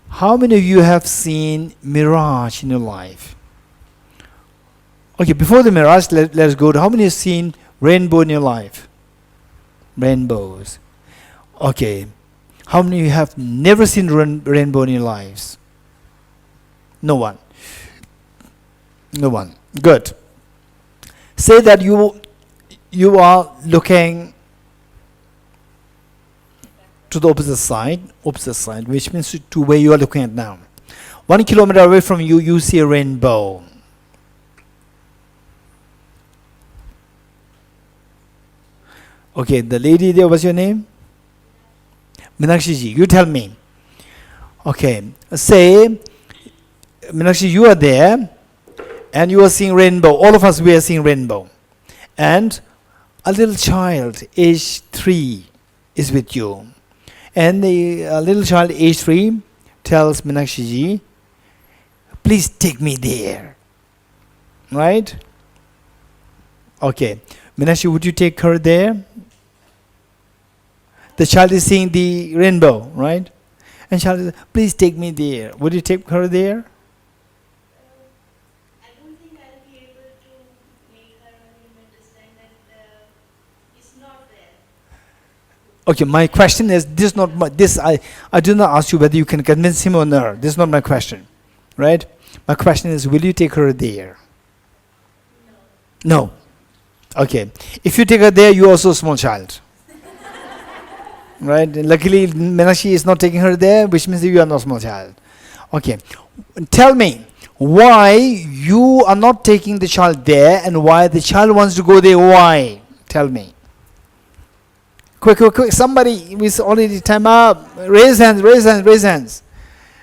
S2: how many of you have seen mirage in your life? Okay, before the mirage, let's go to how many have seen rainbow in your life? Rainbows. Okay. How many of you have never seen rainbow in your lives? No one. No one. Good. Say that you are looking to the opposite side, which means to where you are looking at now. 1 kilometer away from you, you see a rainbow. Okay, the lady there, what's your name? Meenakshi ji, you tell me. Okay, say, Meenakshi, you are there, and you are seeing rainbow. All of us, we are seeing rainbow. And a little child, age 3, is with you. And the little child, age 3, tells Meenakshi ji, please take me there. Right? Okay. Meenakshi, would you take her there? The child is seeing the rainbow, right? And child says, please take me there. Would you take her there?
S7: I don't think I'll be able to make her or him understand that it's not there.
S2: Okay, my question is this. Not my, this. I do not ask you whether you can convince him or not. This is not my question, right? My question is, will you take her there? No. Okay. If you take her there, you are also a small child. Right? Luckily, Meenakshi is not taking her there, which means you are not a small child. Okay. Tell me why you are not taking the child there and why the child wants to go there. Why? Tell me. Quick, quick, quick. Somebody, it's already time up. Raise hands, raise hands, raise hands.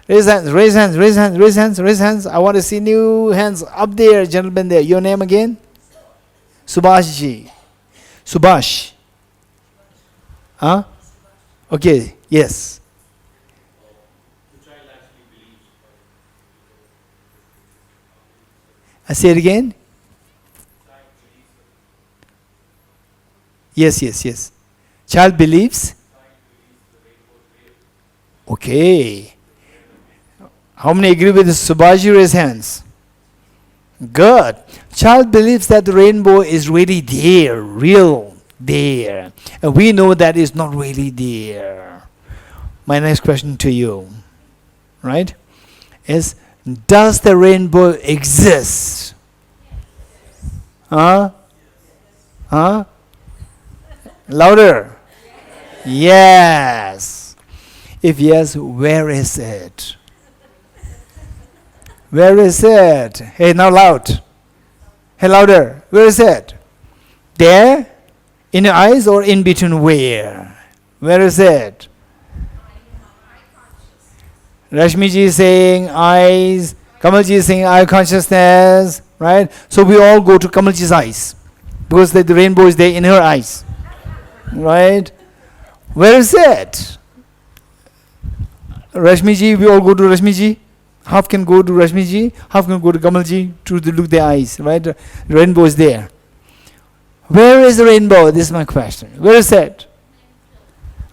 S2: Raise hands, raise hands, raise hands, raise hands, raise hands. I want to see new hands up there, gentlemen there. Your name again? Subhash ji. Subhash. Huh? Okay, yes. I say it again. Yes, yes, yes. Child believes. Okay. How many agree with Subhaji? Raise hands. Good. Child believes that the rainbow is really there, real there. And we know that is not really there. My next question to you, right, is does the rainbow exist? Huh? Huh? Louder. Yes. If yes, where is it? Where is it? Hey, now loud. Hey, louder. Where is it? There? In your eyes or in between where? Where is it? Rashmiji is saying eyes. Kamalji is saying eye consciousness. Right? So we all go to Kamalji's eyes. Because the rainbow is there in her eyes. Right? Where is it? Rashmiji, we all go to Rashmiji. Half can go to Rashmiji, half can go to Kamalji to look their eyes, right? The rainbow is there. Where is the rainbow? This is my question. Where is it?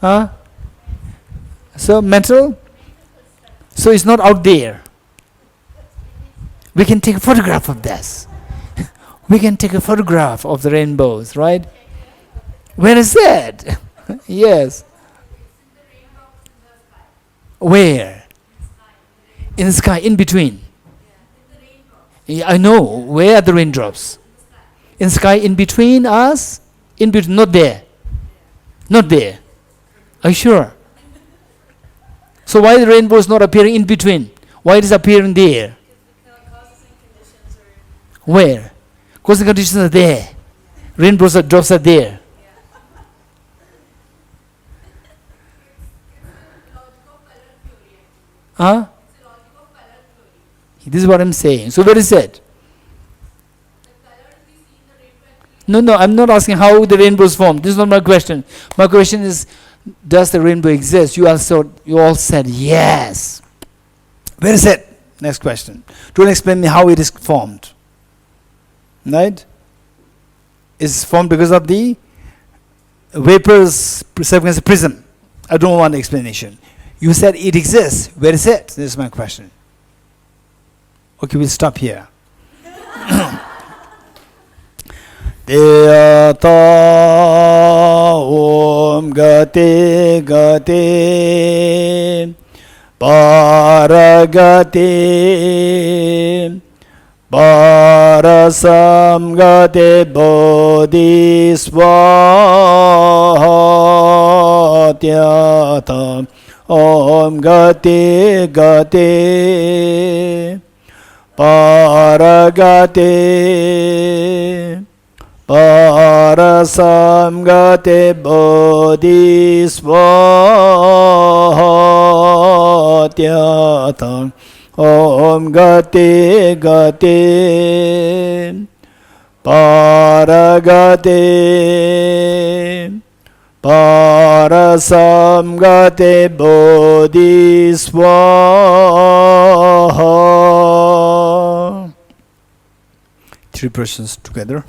S2: Huh? So mental? So it's not out there. We can take a photograph of this. We can take a photograph of the rainbows, right? Where is it? Yes. Where? In the sky, in between. Yeah, I know. Where are the raindrops? In the sky, in between us? In between, not there. Not there. Are you sure? So why the rainbow is not appearing in between? Why it is appearing there? Where? Because the conditions are there. Rainbows are drops are there. Huh? This is what I'm saying. So where is it? No, I'm not asking how the rainbow is formed. This is not my question. My question is, does the rainbow exist? You all said yes. Where is it? Next question. Don't explain me how it is formed. Right? It's formed because of the vapors serving as a prism. I don't want explanation. You said it exists. Where is it? This is my question. Okay, we'll stop here. Deyata Om Gati Gati Paragati Parasam Gati Bodhisvatyata Om Gati Gati Paragati Parasam Gati Bodhisvatyata Om Gati Gati Paragati Parasam Gati Bodhisvaha. Three persons together.